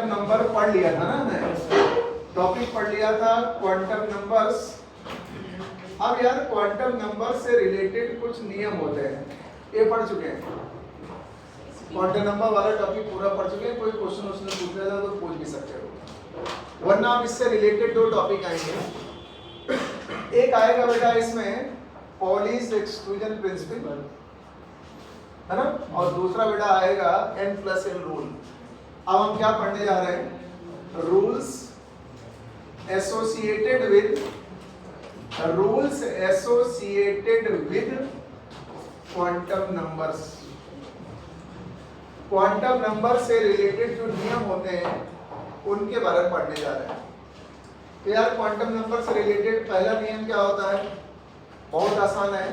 Number पढ़ लिया था ना हमने, टॉपिक पढ़ लिया था क्वांटम नंबर्स। अब यार क्वांटम नंबर से रिलेटेड कुछ नियम होते हैं, ये पढ़ चुके हैं। क्वांटम नंबर वाला टॉपिक पूरा पढ़ चुके हैं। कोई क्वेश्चन उसने पूछ लिया था तो पूछ भी सकते हो, वरना आप इससे रिलेटेड दो टॉपिक आएंगे। एक आएगा बेटा इसमें पॉलीज एक्सक्लूजन प्रिंसिपल, है ना, और दूसरा बेटा आएगा n+n रूल। अब हम क्या पढ़ने जा रहे हैं? Rules associated with quantum numbers. Quantum number से रिलेटेड जो नियम होते हैं उनके बारे में पढ़ने जा रहे हैं। तो यार क्वांटम नंबर से रिलेटेड पहला नियम क्या होता है? बहुत आसान है।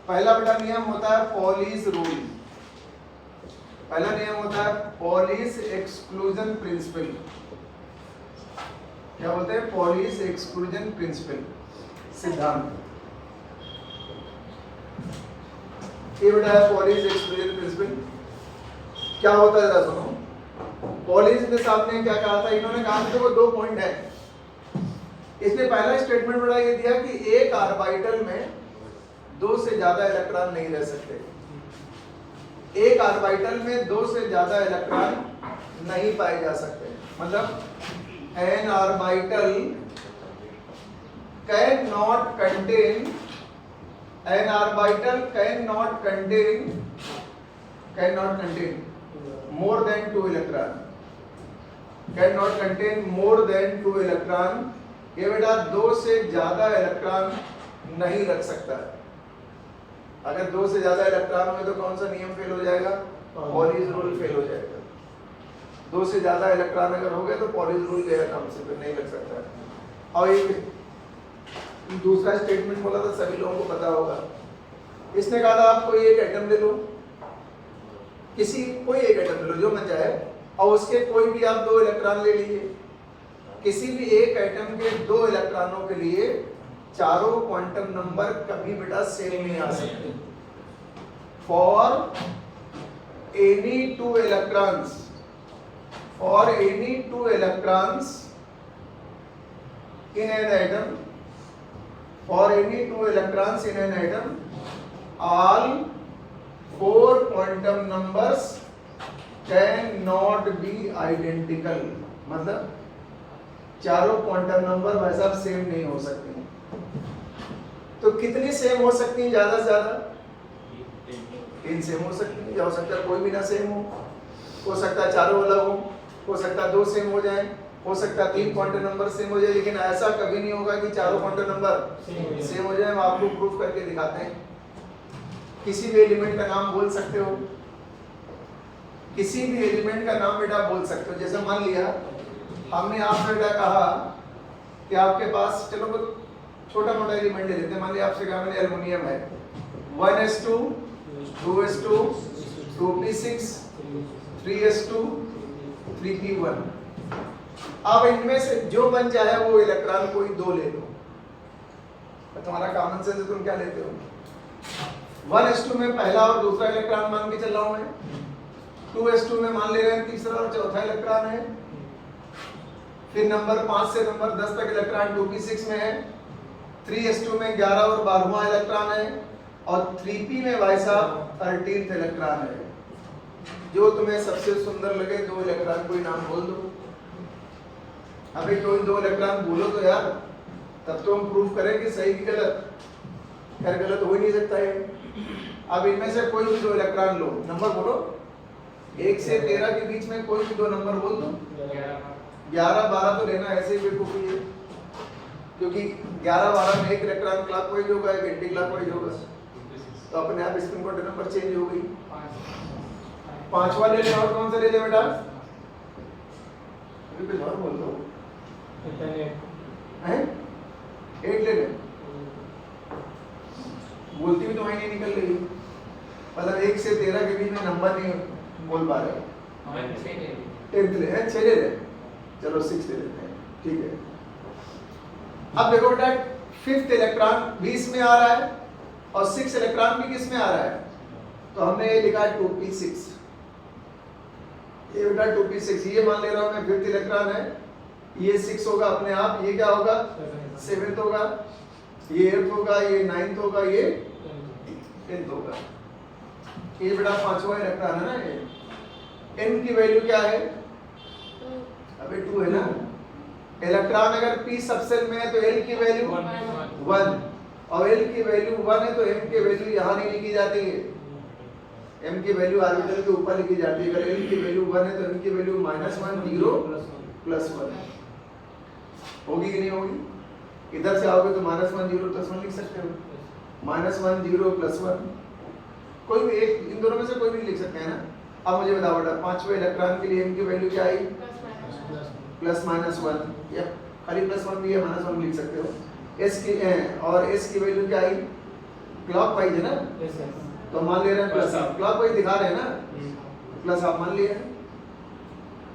पहला बेटा नियम होता है पॉलीज रूल। पहला नियम होता है पॉलीज एक्सक्लूजन प्रिंसिपल। क्या बोलते हैं? पॉलीज एक्सक्लूजन प्रिंसिपल, सिद्धांत। ये बेटा है पॉलीज एक्सक्लूजन प्रिंसिपल। क्या होता है जरा सुनो। पॉलीज के साथ ने क्या कहा था? इन्होंने कहा था देखो दो पॉइंट है। इसने पहला स्टेटमेंट बड़ा ये दिया कि एक ऑर्बिटल में दो से ज्यादा इलेक्ट्रॉन नहीं रह सकते। एक ऑर्बिटल में दो से ज्यादा इलेक्ट्रॉन नहीं पाए जा सकते। मतलब an orbital cannot contain more than two electron, cannot contain more than two electron। ये बेटा दो से ज्यादा इलेक्ट्रॉन नहीं रख सकता। अगर दो से ज्यादा इलेक्ट्रॉन में तो कौन सा नियम फेल हो जाएगा? पॉलीज रूल फेल हो जाएगा। दो से ज्यादा इलेक्ट्रॉन अगर हो गए तो पॉलीज रूल गया काम से, फिर नहीं लग सकता है। और एक दूसरा स्टेटमेंट बोला था, सभी लोगों को पता होगा। इसने कहा था आपको एक एटम ले लो, कोई एक एटम ले लो जो मन चाहे, और उसके कोई भी आप दो इलेक्ट्रॉन ले लीजिए। किसी भी एक एटम के दो इलेक्ट्रॉनों के लिए चारों क्वांटम नंबर कभी बेटा सेम नहीं आ सकते। For any two electrons in an atom, all four quantum numbers cannot be identical। मतलब चारों क्वांटम नंबर वैसा सेम नहीं हो सकते। तो कितनी सेम हो सकती है? ज्यादा से ज्यादा 3 सेम हो सकती है। या हो सकता है कोई भी ना सेम हो सकता है चारों अलग हो सकता है दो सेम हो जाए, हो सकता है 3 क्वांटम नंबर सेम हो जाए। लेकिन ऐसा कभी नहीं होगा कि चारों क्वांटम नंबर सेम हो जाए। हम आपको प्रूफ करके दिखाते हैं। किसी भी एलिमेंट का नाम बोल सकते हो, किसी भी एलिमेंट का नाम बेटा बोल सकते हो। जैसे मान लिया हमने आपसे बेटा कहा कि आपके पास, चलो छोटा मोटा एलिमेंट ले लेते हैं। मान लिया आपसे कहा मैंने एल्युमिनियम है, 1s2 2s2 2p6 3s2 3p1। अब इनमें से जो बन जाए वो इलेक्ट्रॉन कोई दो ले लो। तो तुम्हारा कॉमन सेंस है, तुम क्या लेते हो? 1s2 में पहला और दूसरा इलेक्ट्रॉन मान के चल रहा हूं मैं। 2s2 में मान ले रहे हैं तीसरा और चौथा इलेक्ट्रॉन है। फिर नंबर 5 से नंबर 10 तक इलेक्ट्रॉन 2p6 में है। 3s2 में 11 और 12वां इलेक्ट्रॉन है। और 3p में भाई साहब 13th इलेक्ट्रॉन है। जो तुम्हें सबसे सुंदर लगे दो इलेक्ट्रॉन कोई नाम बोल दो। अभी कोई दो इलेक्ट्रॉन बोलो तो यार, तब तो हम प्रूफ करें कि सही कि गलत। खैर गलत हो ही नहीं सकता है। अब इनमें से कोई भी दो इलेक्ट्रॉन लो, नंबर बोलो 1 से 13 के बीच में कोई भी दो नंबर बोल दो। 11 12 तो लेना ऐसे ही बेवकूफी है, क्योंकि 11 12 में एक इलेक्ट्रॉन क्लॉकवाइज होगा, एक एंटी क्लॉकवाइज होगा। तो अपने आप स्पिन कोड नंबर चेंज हो गई। 5वां ले ले। और कौन सा ले ले बेटा? अभी कुछ और बोल दो। 8 ले ले। बोलती भी तो वही नहीं निकल रही। मतलब 1 से 13 के बीच में नंबर नहीं बोल पा रहे। 10th ले, 6 ले ले। चलो 6 ले लेते हैं, ठीक है। अब देखो बेटा 5th इलेक्ट्रॉन भी इसमें आ रहा है और 6 इलेक्ट्रॉन भी किस में आ रहा है? तो हमने ये लिखा है 2p6। ये बेटा 2p6, ये मान ले रहा हूँ मैं 5th इलेक्ट्रॉन है, ये 6 होगा अपने आप, ये क्या होगा 7th होगा, ये 8th होगा, ये 9th होगा, ये 10th होगा। ये बेटा 5वां इलेक्ट्रॉन है ना। ये n की वैल्यू क्या है, अबे 2 है ना। इलेक्ट्रॉन अगर p सबसेल में है तो l की वैल्यू 1, और l की वैल्यू 1 है तो m की वैल्यू यहाँ नहीं लिखी जाती है, m की वैल्यू ऑर्बिटल के ऊपर लिखी जाती है। अगर l की वैल्यू 1 है तो m की वैल्यू -1 0 +1 होगी कि नहीं होगी। इधर से आओगे तो -1 0 +1 लिख सकते हो, -1 0 +1 कोई भी एक, इन दोनों में से कोई भी लिख सकते हैं ना। अब मुझे बताओ बेटा 5वें इलेक्ट्रॉन के लिए m की वैल्यू क्या आई, +-1, या खाली +1 भी है -1 लिख सकते हो। s की और s की वैल्यू क्या आई, क्लॉकवाइज है ना, तो मान ले रहे हैं प्लस, क्लॉकवाइज दिखा रहे हैं ना, प्लस आप मान लिए।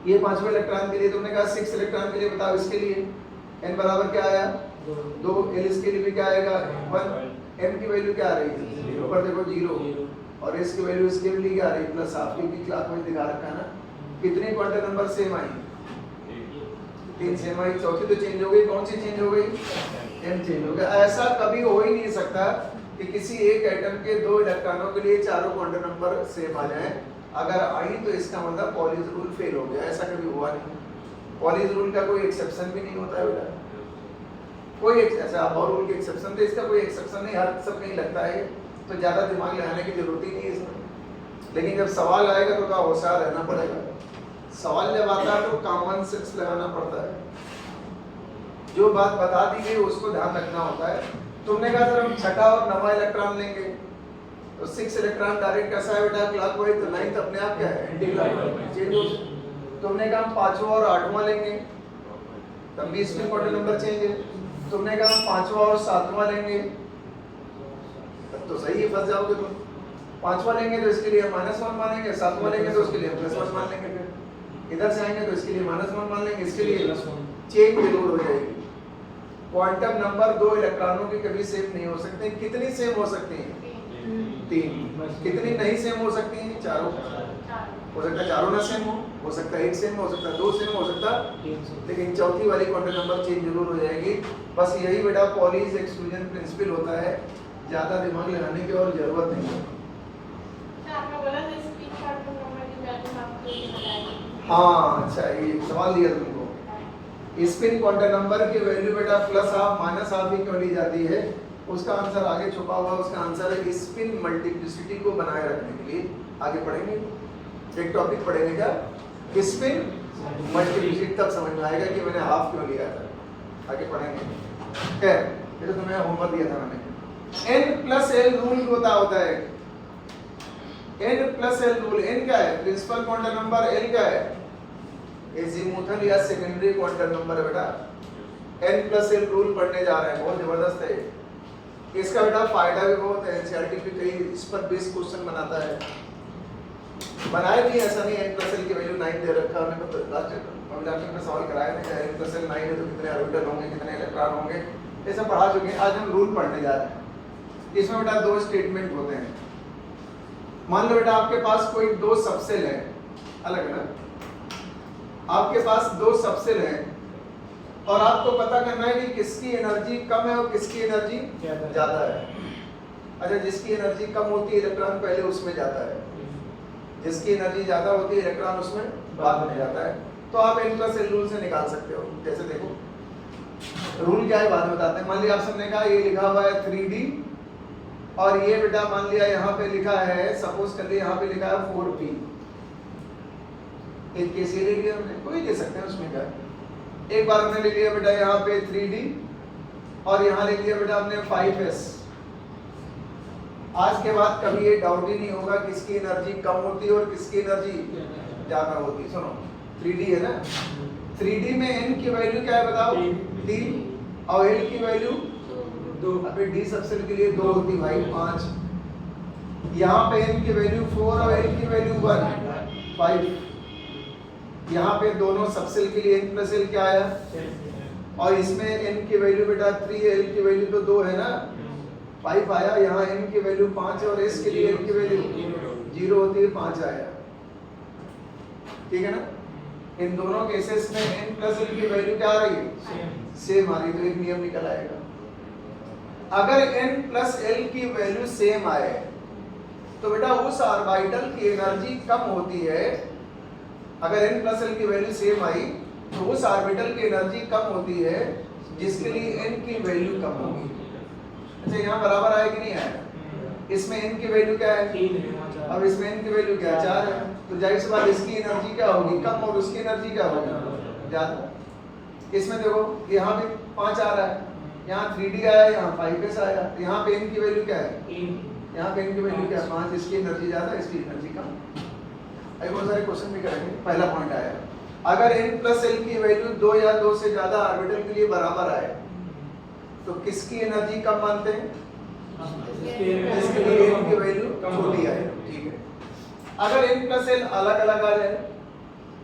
ये 5वें इलेक्ट्रॉन के लिए तुमने कहा 6 इलेक्ट्रॉन के लिए बताओ, इसके लिए n बराबर क्या आया 2, l इसके लिए भी क्या आएगा 1, m की वैल्यू क्या आ रही है ऊपर देखो 0, और s की वैल्यू इसके लिए क्या आ रही है प्लस, आपकी भी क्लॉकवाइज दिखा रखा है ना। कितनी क्वांटम नंबर सेम आई, 3 सेम आई, चौथी तो चेंज हो गई, कौन सी चेंज हो गई, m चेंज हो गया। ऐसा कभी हो ही नहीं सकता कि किसी एक एटम के 2 इलेक्ट्रॉनों के लिए चारों क्वांटम नंबर सेम आ जाए। अगर आई तो इसका मतलब पॉलीज रूल फेल हो गया, ऐसा कभी हुआ नहीं। पॉलीज रूल का कोई एक्सेप्शन भी नहीं होता है बेटा, कोई ऐसा और रूल के एक्सेप्शन, तो इसका कोई एक्सेप्शन नहीं, हर सब कहीं लगता है, तो ज्यादा दिमाग लगाने की जरूरत ही नहीं है इसमें। लेकिन जब सवाल आएगा तो थोड़ा होशियार रहना पड़ेगा। सवाल जब आता है तो कॉमन सेंस लगाना पड़ता है, जो बात बता दी गई उसको ध्यान रखना होता है। तुमने कहा सर हम छठा और 9वां इलेक्ट्रॉन लेंगे, तो 6 इलेक्ट्रॉन डायरेक्ट कैसा है बेटा क्लॉकवाइज, तो 9th अपने आप क्या है एंटी क्लॉकवाइज चेंज हो। तुमने कहा हम 5वां और 8वां लेंगे, तब भी स्पिन क्वांटम नंबर चेंज है। तुमने कहा हम 5वां और 7वां लेंगे, तब तो सही है, फंस जाओगे तुम। 5वां लेंगे तो इसके लिए -1 मानेंगे, 7वां लेंगे तो उसके लिए +1 मान लेंगे, फिर इधर से आएंगे तो इसके लिए -1 मान लेंगे, इसके लिए चेंज जरूर हो जाएगी। क्वांटम नंबर 2 इलेक्ट्रॉनों के कभी सेम नहीं हो सकते। कितनी सेम हो सकती हैं, 3। कितनी नहीं सेम हो सकती हैं, चारों। हो सकता है चारों ना सेम हो सकता है 1 सेम हो सकता है 2 सेम हो सकता है, लेकिन चौथी वाली क्वांटम नंबर चेंज जरूर हो जाएगी। बस यही बेटा पॉलीज एक्सक्लूजन प्रिंसिपल होता है, ज्यादा दिमाग लगाने की और जरूरत नहीं है। हाँ अच्छा, ये सवाल दिया तुमको, स्पिन क्वांटम नंबर की वैल्यू बेटा +12 -12 ही क्यों ली जाती है, उसका आंसर आगे छुपा हुआ। उसका आंसर है स्पिन मल्टीप्लिसिटी को बनाए रखने के लिए। आगे पढ़ेंगे, एक टॉपिक पढ़ेंगे क्या, स्पिन मल्टीप्लिसिटी, तब समझ में आएगा कि मैंने हाफ क्यों लिया था। आगे पढ़ेंगे। खैर ये तो तुम्हें होमवर्क दिया था मैंने। n+l रूल होता है, n+l रूल। n क्या है, प्रिंसिपल क्वांटम नंबर, l क्या है एजीमुथल या सेकेंडरी क्वांटम नंबर है बेटा। n+l रूल पढ़ने जा रहे हैं, बहुत जबरदस्त है। इसका बेटा फायदा भी बहुत है, एनसीईआरटी पे कई इस पर बेस्ड क्वेश्चन बनाता है, बनाए भी ऐसा नहीं। n+l की वैल्यू 9 दे रखा है, हमने तो लास्ट में सवाल कराया था कि n+l 9 है तो कितने ऑर्बिटल होंगे, कितने इलेक्ट्रॉन होंगे, ये सब पढ़ा चुके हैं। आज हम रूल पढ़ने जा रहे हैं। इसमें बेटा 2 स्टेटमेंट होते हैं। मान लो बेटा आपके पास कोई 2 सबसेल है, अलग है ना, आपके पास 2 सबसेल हैं और आपको पता करना है कि किसकी एनर्जी कम है और किसकी एनर्जी ज्यादा है। अच्छा, जिसकी एनर्जी कम होती है इलेक्ट्रॉन पहले उसमें जाता है, जिसकी एनर्जी ज्यादा होती है इलेक्ट्रॉन उसमें बाद में जाता है। तो आप n+l रूल से निकाल सकते हो। जैसे देखो रूल क्या है बाद में बताते हैं। मान लिया आप सबने कहा ये लिखा हुआ है 3d, और ये बेटा मान लिया यहाँ पे लिखा है, सपोज कर लिया यहाँ पे लिखा है 4p। एक केस ये ले लिया हमने, कोई ले सकते हैं उसमें क्या। एक बार हमने ले लिया बेटा यहाँ पे 3d, और यहाँ ले लिया बेटा हमने 5s। आज के बाद कभी ये डाउट ही नहीं होगा किसकी एनर्जी कम होती है और किसकी एनर्जी ज्यादा होती है। सुनो 3d है ना, 3d में n की वैल्यू क्या है बताओ 3, और l की वैल्यू 2। अबे d सबसेल के लिए 2 होती भाई 5। यहाँ पे n की वैल्यू 4 और l की वैल्यू 1 5। यहाँ पे दोनों सबसेल के लिए n+l क्या आया, और इसमें n की वैल्यू बेटा 3 है, l की वैल्यू तो 2 है ना, 5 आया। यहाँ n की वैल्यू 5 है और s के लिए n की वैल्यू 0 होती है, 5 आया। ठीक है ना। इन दोनों केसेस में n प्लस l की वैल्यू क्या आ रही है, सेम आ रही है, तो एक नियम निकल आएगा। अगर n प्लस l की वैल्यू सेम आए तो बेटा उस ऑर्बिटल की एनर्जी कम होती है। अगर n प्लस l की वैल्यू सेम आई तो उस ऑर्बिटल की एनर्जी कम होती है जिसके लिए n की वैल्यू कम होगी। अच्छा यहाँ बराबर आया कि नहीं आया, इसमें n की वैल्यू क्या है 3, अब इसमें n की वैल्यू क्या 4 है, तो जाहिर सी बात इसकी एनर्जी क्या होगी कम और उसकी एनर्जी क्या होगी ज्यादा। इसमें देखो यहाँ भी 5 आ रहा है, यहाँ 3D आया, यहाँ 5s आया, तो यहाँ पे n की वैल्यू क्या है, यहाँ पे n की वैल्यू क्या है 5, इसकी एनर्जी ज्यादा इसकी एनर्जी कम। अभी बहुत सारे क्वेश्चन भी करेंगे। पहला पॉइंट आया, अगर n प्लस l की वैल्यू 2 या 2 से ज्यादा ऑर्बिटल के लिए बराबर आए तो किसकी एनर्जी कम मानते हैं, इसके लिए n की वैल्यू छोटी आए। ठीक है, अगर n प्लस l अलग अलग आ जाए,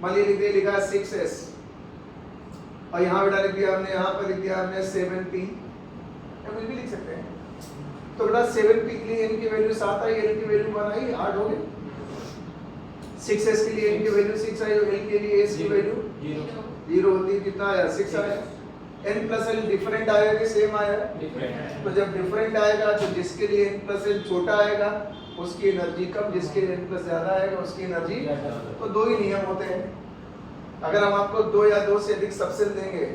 मान लीजिए लिखा है 6s और यहाँ बेटा लिख दिया हमने, यहाँ पर लिख दिया हमने 7p, या कुछ भी लिख सकते हैं। तो बेटा 7p के लिए n की वैल्यू 7 आई, l की वैल्यू 1 आई, 8 हो गए। 6s के लिए n की वैल्यू 6 आई और l के लिए s की वैल्यू 0 होती है, कितना आया 6 आया। n प्लस l डिफरेंट आया कि सेम आया, तो जब डिफरेंट आएगा तो जिसके लिए n प्लस l छोटा आएगा उसकी एनर्जी कम, जिसके लिए n प्लस ज्यादा आएगा उसकी एनर्जी। तो दो ही नियम होते हैं। अगर हम आपको 2 या 2 से अधिक सबसेल देंगे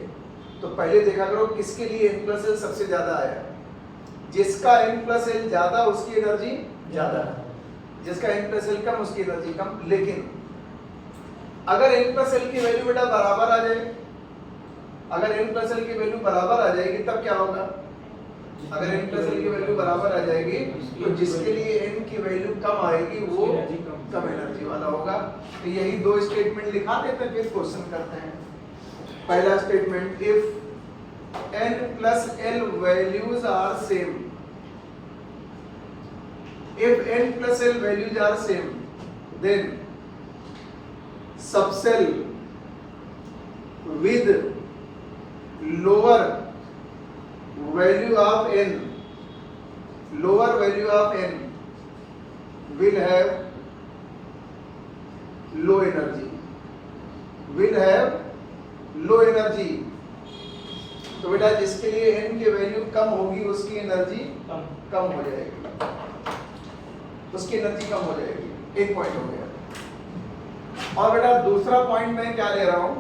तो पहले देखा करो किसके लिए n प्लस l सबसे ज्यादा आया, जिसका n प्लस l ज्यादा उसकी एनर्जी ज्यादा, जिसका n प्लस l कम उसकी एनर्जी कम। लेकिन अगर n प्लस l की वैल्यू बेटा बराबर आ जाए, अगर n प्लस l की वैल्यू बराबर आ जाएगी तब क्या होगा, अगर n प्लस l की वैल्यू बराबर आ जाएगी तो जिसके लिए n की वैल्यू कम आएगी वो कम एनर्जी वाला होगा। तो यही दो स्टेटमेंट लिखा देते हैं, फिर क्वेश्चन करते हैं। पहला statement, if n plus l values are same, if n plus l values are same, then subcell with lower value of n, lower value of n will have low energy, will have low energy। तो बेटा जिसके लिए n की value कम होगी उसकी energy कम हो जाएगी, उसकी एनर्जी कम हो जाएगी। एक पॉइंट हो गया। और बेटा दूसरा पॉइंट मैं क्या ले रहा हूं,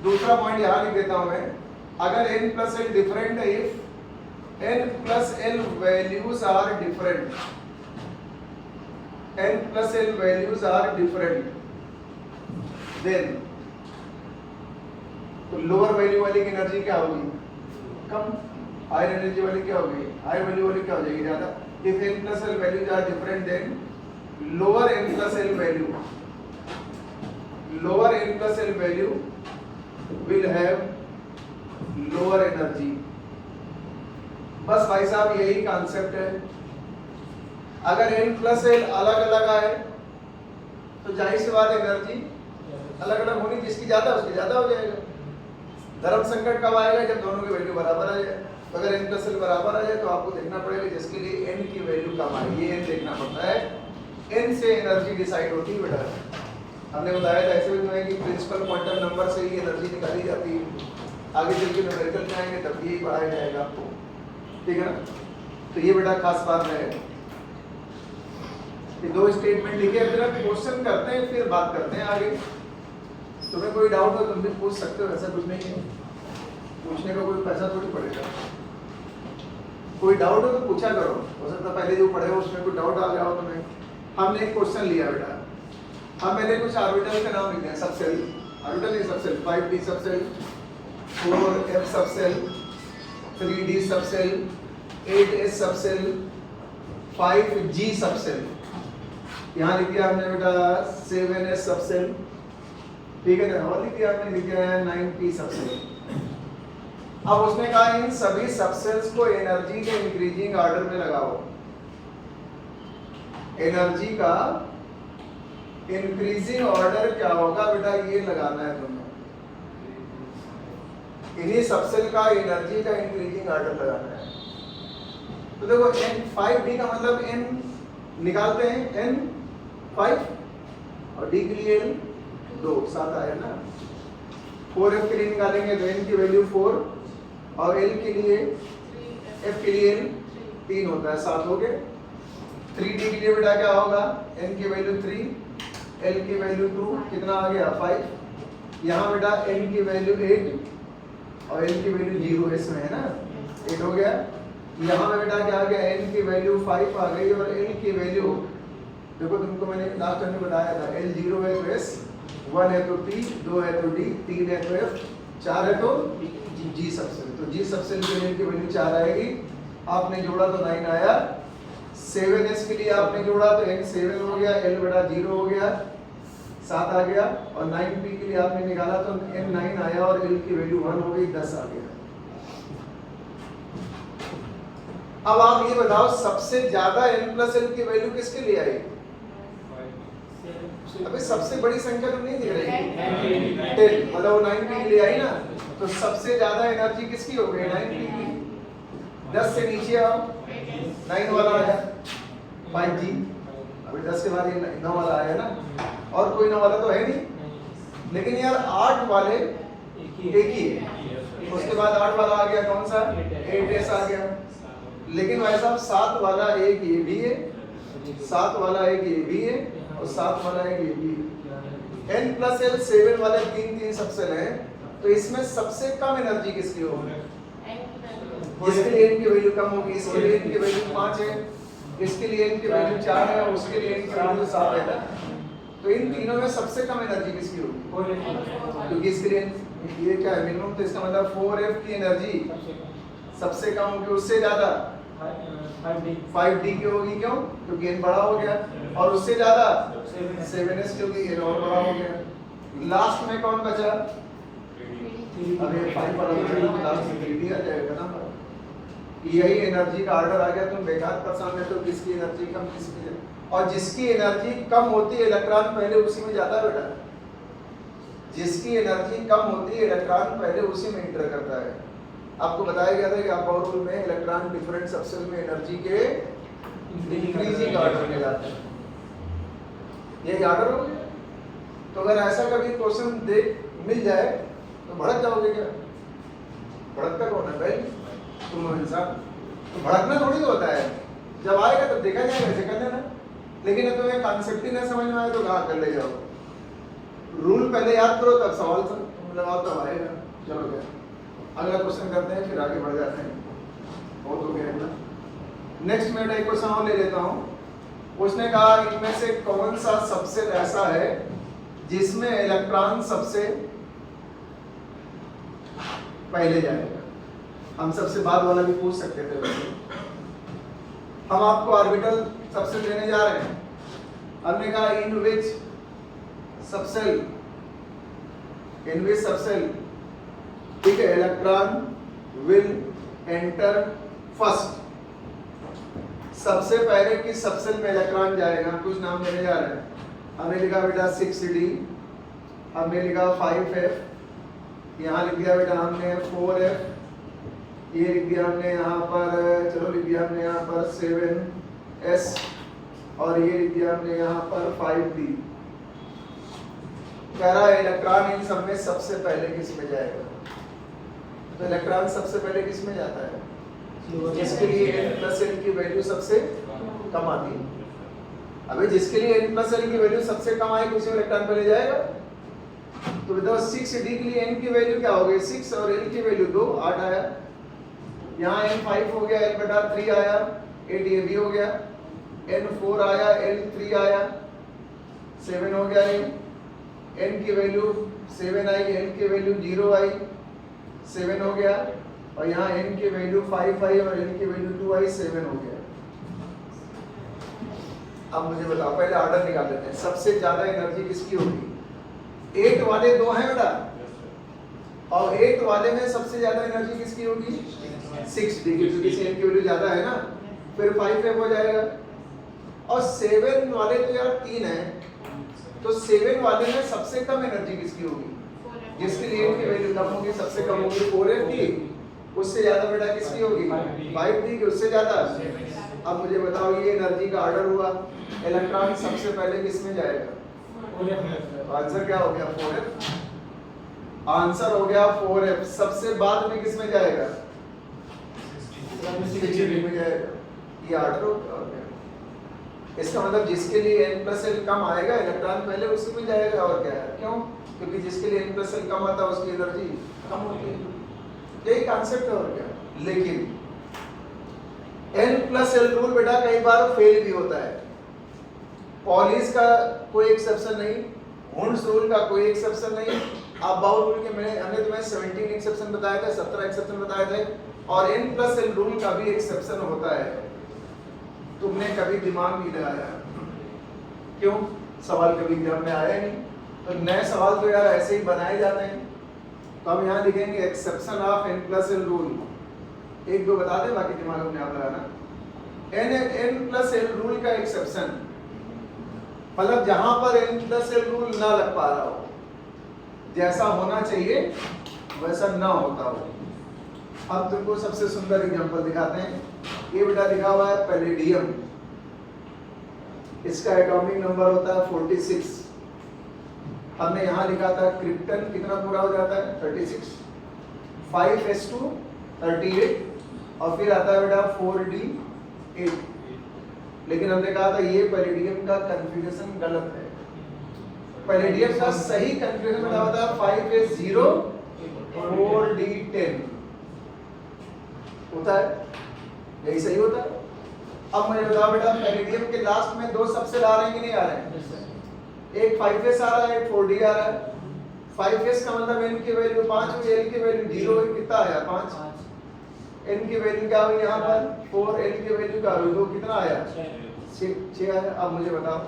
दूसरा पॉइंट यहां लिख देता हूं मैं, अगर n प्लस l डिफरेंट है, if n plus l values are different, n plus l values are different, then तो लोअर वैल्यू वाली की एनर्जी क्या होगी कम, हायर एनर्जी वाली क्या होगी, हायर वैल्यू वाली क्या हो जाएगी ज्यादा। If n plus l values are different, then lower n plus l value, lower n plus l value will have lower energy। बस भाई साहब यही कॉन्सेप्ट है। अगर n plus l अलग अलग आए तो जाहिर सी बात एनर्जी अलग अलग होनी, जिसकी ज्यादा उसकी ज्यादा हो जाएगा। धर्म संकट कब आएगा, जब दोनों की वैल्यू बराबर आ जाए। तो अगर n प्लस l बराबर आ जाए तो आपको देखना पड़ेगा जिसके लिए n की वैल्यू कम आई, ये n देखना पड़ता है। n से एनर्जी डिसाइड होती है बेटा, हमने बताया था ऐसे भी कि प्रिंसिपल क्वांटम नंबर से ही एनर्जी निकाली जाती है। आगे चल के न्यूमेरिकल में आएंगे तब यही पढ़ाया जाएगा आपको, ठीक है ना। तो ये बेटा खास बात है। ये दो स्टेटमेंट लिखे, फिर हम क्वेश्चन करते हैं, फिर बात करते हैं आगे। तुम्हें कोई डाउट हो तुम भी पूछ सकते हो, ऐसा कुछ नहीं है, पूछने का कोई पैसा थोड़ी पड़ेगा। कोई डाउट हो तो पूछा करो, हो सकता पहले जो पढ़े हो उसमें कोई डाउट आ गया हो तुम्हें। हमने एक क्वेश्चन लिया बेटा, हम मैंने कुछ ऑर्बिटल का नाम लिखे हैं, सबसेल, ऑर्बिटल नहीं subshell, 5d subshell, 4f subshell, 3d subshell, 8s subshell, 5g subshell. यहाँ लिख दिया हमने बेटा 7s सबसेल, ठीक है ना। और लिख दिया हमने, लिख दिया है 9p सबसेल। अब उसने कहा इन सभी सबसेल्स को एनर्जी के इंक्रीजिंग ऑर्डर में लगाओ। एनर्जी का इंक्रीजिंग ऑर्डर क्या होगा बेटा, ये लगाना है तुम्हें। इन्हीं सबसेल का एनर्जी का इंक्रीजिंग ऑर्डर लगाना है। तो देखो n 5d का मतलब n निकालते हैं n 5, और डी के लिए L 2, 7 आया ना। 4F के लिए निकालेंगे तो N की वैल्यू 4 और L के लिए F के लिए L 3 होता है, 7 हो गए। 3D के लिए बेटा क्या होगा, N की वैल्यू 3, L की वैल्यू 2, कितना आ गया 5। यहाँ बेटा N की वैल्यू 8 और L की वैल्यू 0 इसमें है ना, 8 हो गया। यहाँ पे बेटा क्या आ गया, N की वैल्यू 5 आ गई और L की वैल्यू देखो, तुमको मैंने लास्ट टाइम में बताया था, L 0 है तो S, 1 है तो P, 2 है तो D, 3 है तो F, 4 है तो G सबसेल। तो G सबसेल के लिए की वैल्यू 4 आएगी। आपने जोड़ा तो 9 आया। 7S के लिए आपने जोड़ा तो N 7 हो गया, L बड़ा 0 हो गया, 7 आ गया। और 9P के लिए आपने निकाला तो N 9 आया और L की वैल्यू 1 हो गई, 10 आ गया। अब आप ये बताओ सबसे ज्यादा N प्लस L की वैल्यू किसके लिए आई? अबे सबसे बड़ी संख्या तो नहीं दिख रही, 10, मतलब वो 9P के लिए आई ना। तो सबसे ज्यादा एनर्जी किसकी हो गई, 9P की। 10 से नीचे आओ, 9 वाला आया 5G, अभी 10 के बाद ये 9 वाला आया ना, और कोई 9 वाला तो है नहीं। लेकिन यार 8 वाले एक ही है, उसके बाद 8 वाला आ गया कौन सा, 8S आ गया। लेकिन भाई साहब 7 वाला एक ये भी है, 7 वाला एक ये भी है और 7 वाला एक ये भी है। N प्लस L 7 वाले 3 सबसेल हैं, तो इसमें सबसे कम एनर्जी किसकी होगी? इसके लिए N की वैल्यू कम होगी, इसके लिए N की वैल्यू 5 है, इसके लिए N की वैल्यू 4 है और उसके लिए N की वैल्यू 7 है ना। तो इन तीनों में सबसे कम एनर्जी किसकी होगी? क्योंकि इसके लिए ये क्या है, मिनिमम, तो इसका मतलब 4F की एनर्जी सबसे कम होगी, उससे ज्यादा 5D की होगी। क्यों? क्योंकि N बड़ा हो गया, और उससे ज्यादा 7S क्योंकि N और बड़ा हो गया। लास्ट में कौन बचा? अब ये 5 वाला लास्ट में 3D आ जाएगा ना। यही एनर्जी का ऑर्डर आ गया, तुम बेकार परेशान है तो किसकी एनर्जी कम, किसकी, और जिसकी एनर्जी कम होती है इलेक्ट्रॉन पहले उसी में जाता है बेटा। जिसकी एनर्जी कम होती है इलेक्ट्रॉन पहले उसी में इंटर करता है। आपको बताया गया था कि अपर रूल में इलेक्ट्रॉन डिफरेंट सबसेल में एनर्जी के इंक्रीजिंग ऑर्डर में जाते हैं। यही ऑर्डर हो गया। तो अगर ऐसा कभी क्वेश्चन देख मिल जाए तो भड़क जाओगे क्या? भड़कता कौन है भाई? तुम इंसान। तो भड़कना थोड़ी होता है, जब आएगा तब देखा जाएगा, ऐसे कर लेना। लेकिन अगर तुम्हें कॉन्सेप्ट ही ना समझ में आए तो कहाँ कर ले जाओ। रूल पहले याद करो तब सवाल लगाओ तब आएगा। चलो क्या, अगला क्वेश्चन करते हैं, फिर आगे बढ़ जाते हैं। बहुत हो गया इतना। नेक्स्ट मैं एक क्वेश्चन और ले लेता हूँ। उसने कहा इनमें से कौन सा सबसेल ऐसा है जिसमें इलेक्ट्रॉन सबसे पहले जाएगा? हम सबसे बाद वाला भी पूछ सकते थे वैसे। हम आपको ऑर्बिटल सबसेल देने जा रहे हैं। हमने कहा इन विच सबसेल, ठीक है, इलेक्ट्रॉन विल एंटर फर्स्ट। सबसे पहले किस सबसेल में इलेक्ट्रॉन जाएगा? कुछ नाम देने जा रहे हैं। हमने लिखा बेटा 6D, हमने लिखा 5F, यहाँ लिख दिया बेटा हमने 4F, ये लिख दिया हमने यहाँ पर, चलो लिख दिया हमने यहाँ पर 7S, और ये लिख दिया हमने यहाँ पर 5D। कह रहा है इलेक्ट्रॉन इन सब में सबसे पहले किस में जाएगा? तो इलेक्ट्रॉन सबसे पहले किस में जाता है? जिसके लिए N प्लस L की वैल्यू सबसे कम आती है। अबे जिसके लिए N प्लस L की वैल्यू सबसे कम आएगी उसी में इलेक्ट्रॉन पहले जाएगा। तो बताओ 6D के लिए N की वैल्यू क्या हो गई? 6 और L की वैल्यू 2, 8 आया। यहाँ N 5 हो गया, L बटा 3 आया, 8 ये भी हो गया। N 4 आया, L 3 आया, 7 हो गया। N की वैल्यू 7 आई, L की वैल्यू 0 आई, 7 हो गया। और यहाँ N की वैल्यू 5 आई और L की वैल्यू 2 आई, 7 हो गया। अब मुझे बताओ, पहले ऑर्डर निकाल लेते हैं। सबसे ज्यादा एनर्जी किसकी होगी? 8 वाले 2 हैं बेटा, और 8 वाले में सबसे ज्यादा एनर्जी किसकी होगी? 6D की, क्योंकि N की वैल्यू ज्यादा है ना। फिर 5F हो जाएगा। और 7 वाले तो यार 3 है, तो 7 वाले में सबसे कम एनर्जी किसकी होगी? जिसके लिए N की वैल्यू कम होगी, सबसे कम होगी 4F की, उससे ज्यादा बेटा किसकी होगी? 5D की, उससे ज्यादा। अब मुझे बताओ, ये एनर्जी का ऑर्डर हुआ, इलेक्ट्रॉन सबसे पहले किस में जाएगा? आंसर क्या हो गया 4f। आंसर हो गया 4f। सबसे बाद में किस में जाएगा 60 में जाएगा। ये ऑर्डर होगा। इसका मतलब जिसके लिए n+l कम आएगा इलेक्ट्रॉन पहले उसी में जाएगा। और क्या है, क्यों? क्योंकि जिसके लिए n+l कम आता है उसकी एनर्जी कम होती है। यही कॉन्सेप्ट है और क्या। लेकिन n+l रूल बेटा कई बार फेल भी होता है। पॉलिस का कोई एक्सेप्शन नहीं, हुंड्स रूल का कोई एक्सेप्शन नहीं। आप बाउल रूल के हमने तुम्हें 17 एक्सेप्शन बताए थे, 17 एक्सेप्शन बताए थे, और n+l रूल का भी एक्सेप्शन होता है। तुमने कभी दिमाग नहीं लगाया, क्यों? सवाल कभी एग्जाम में आया नहीं। तो नए सवाल तो यार ऐसे ही बनाए जाते हैं। तो हम यहाँ लिखेंगे एक्सेप्शन ऑफ n+l रूल। एक दो बता दें, बाकी दिमाग में आप लगाना। n+l रूल का एक्सेप्शन मतलब जहां पर n+l रूल ना लग पा रहा हो, जैसा होना चाहिए वैसा ना होता हो। अब तुमको सबसे सुंदर एग्जांपल दिखाते हैं। ये बेटा लिखा हुआ है पैलेडियम। इसका एटॉमिक नंबर होता है 46। हमने यहाँ लिखा था क्रिप्टन कितना पूरा हो जाता है 36, 5s2 38, और फिर आता है बेटा 4d8। लेकिन हमने कहा था ये पैलेडियम का कन्फिगरेशन गलत है। पैलेडियम का सही कन्फिगरेशन बेटा होता है 5s0 4d10 होता है, यही सही होता है। अब मुझे बताओ बेटा पैलेडियम के लास्ट में दो सबसेल आ रहे हैं कि नहीं आ रहे हैं? एक 5s आ रहा है, एक 4d आ रहा है। 5s का मतलब n की वैल्यू 5 हुई, l की वैल्यू 0 हुई, कितना आया 5। n की वैल्यू क्या हुई यहाँ पर 4, l की वैल्यू क्या हुई 2, कितना आया 6 आया। अब मुझे बताओ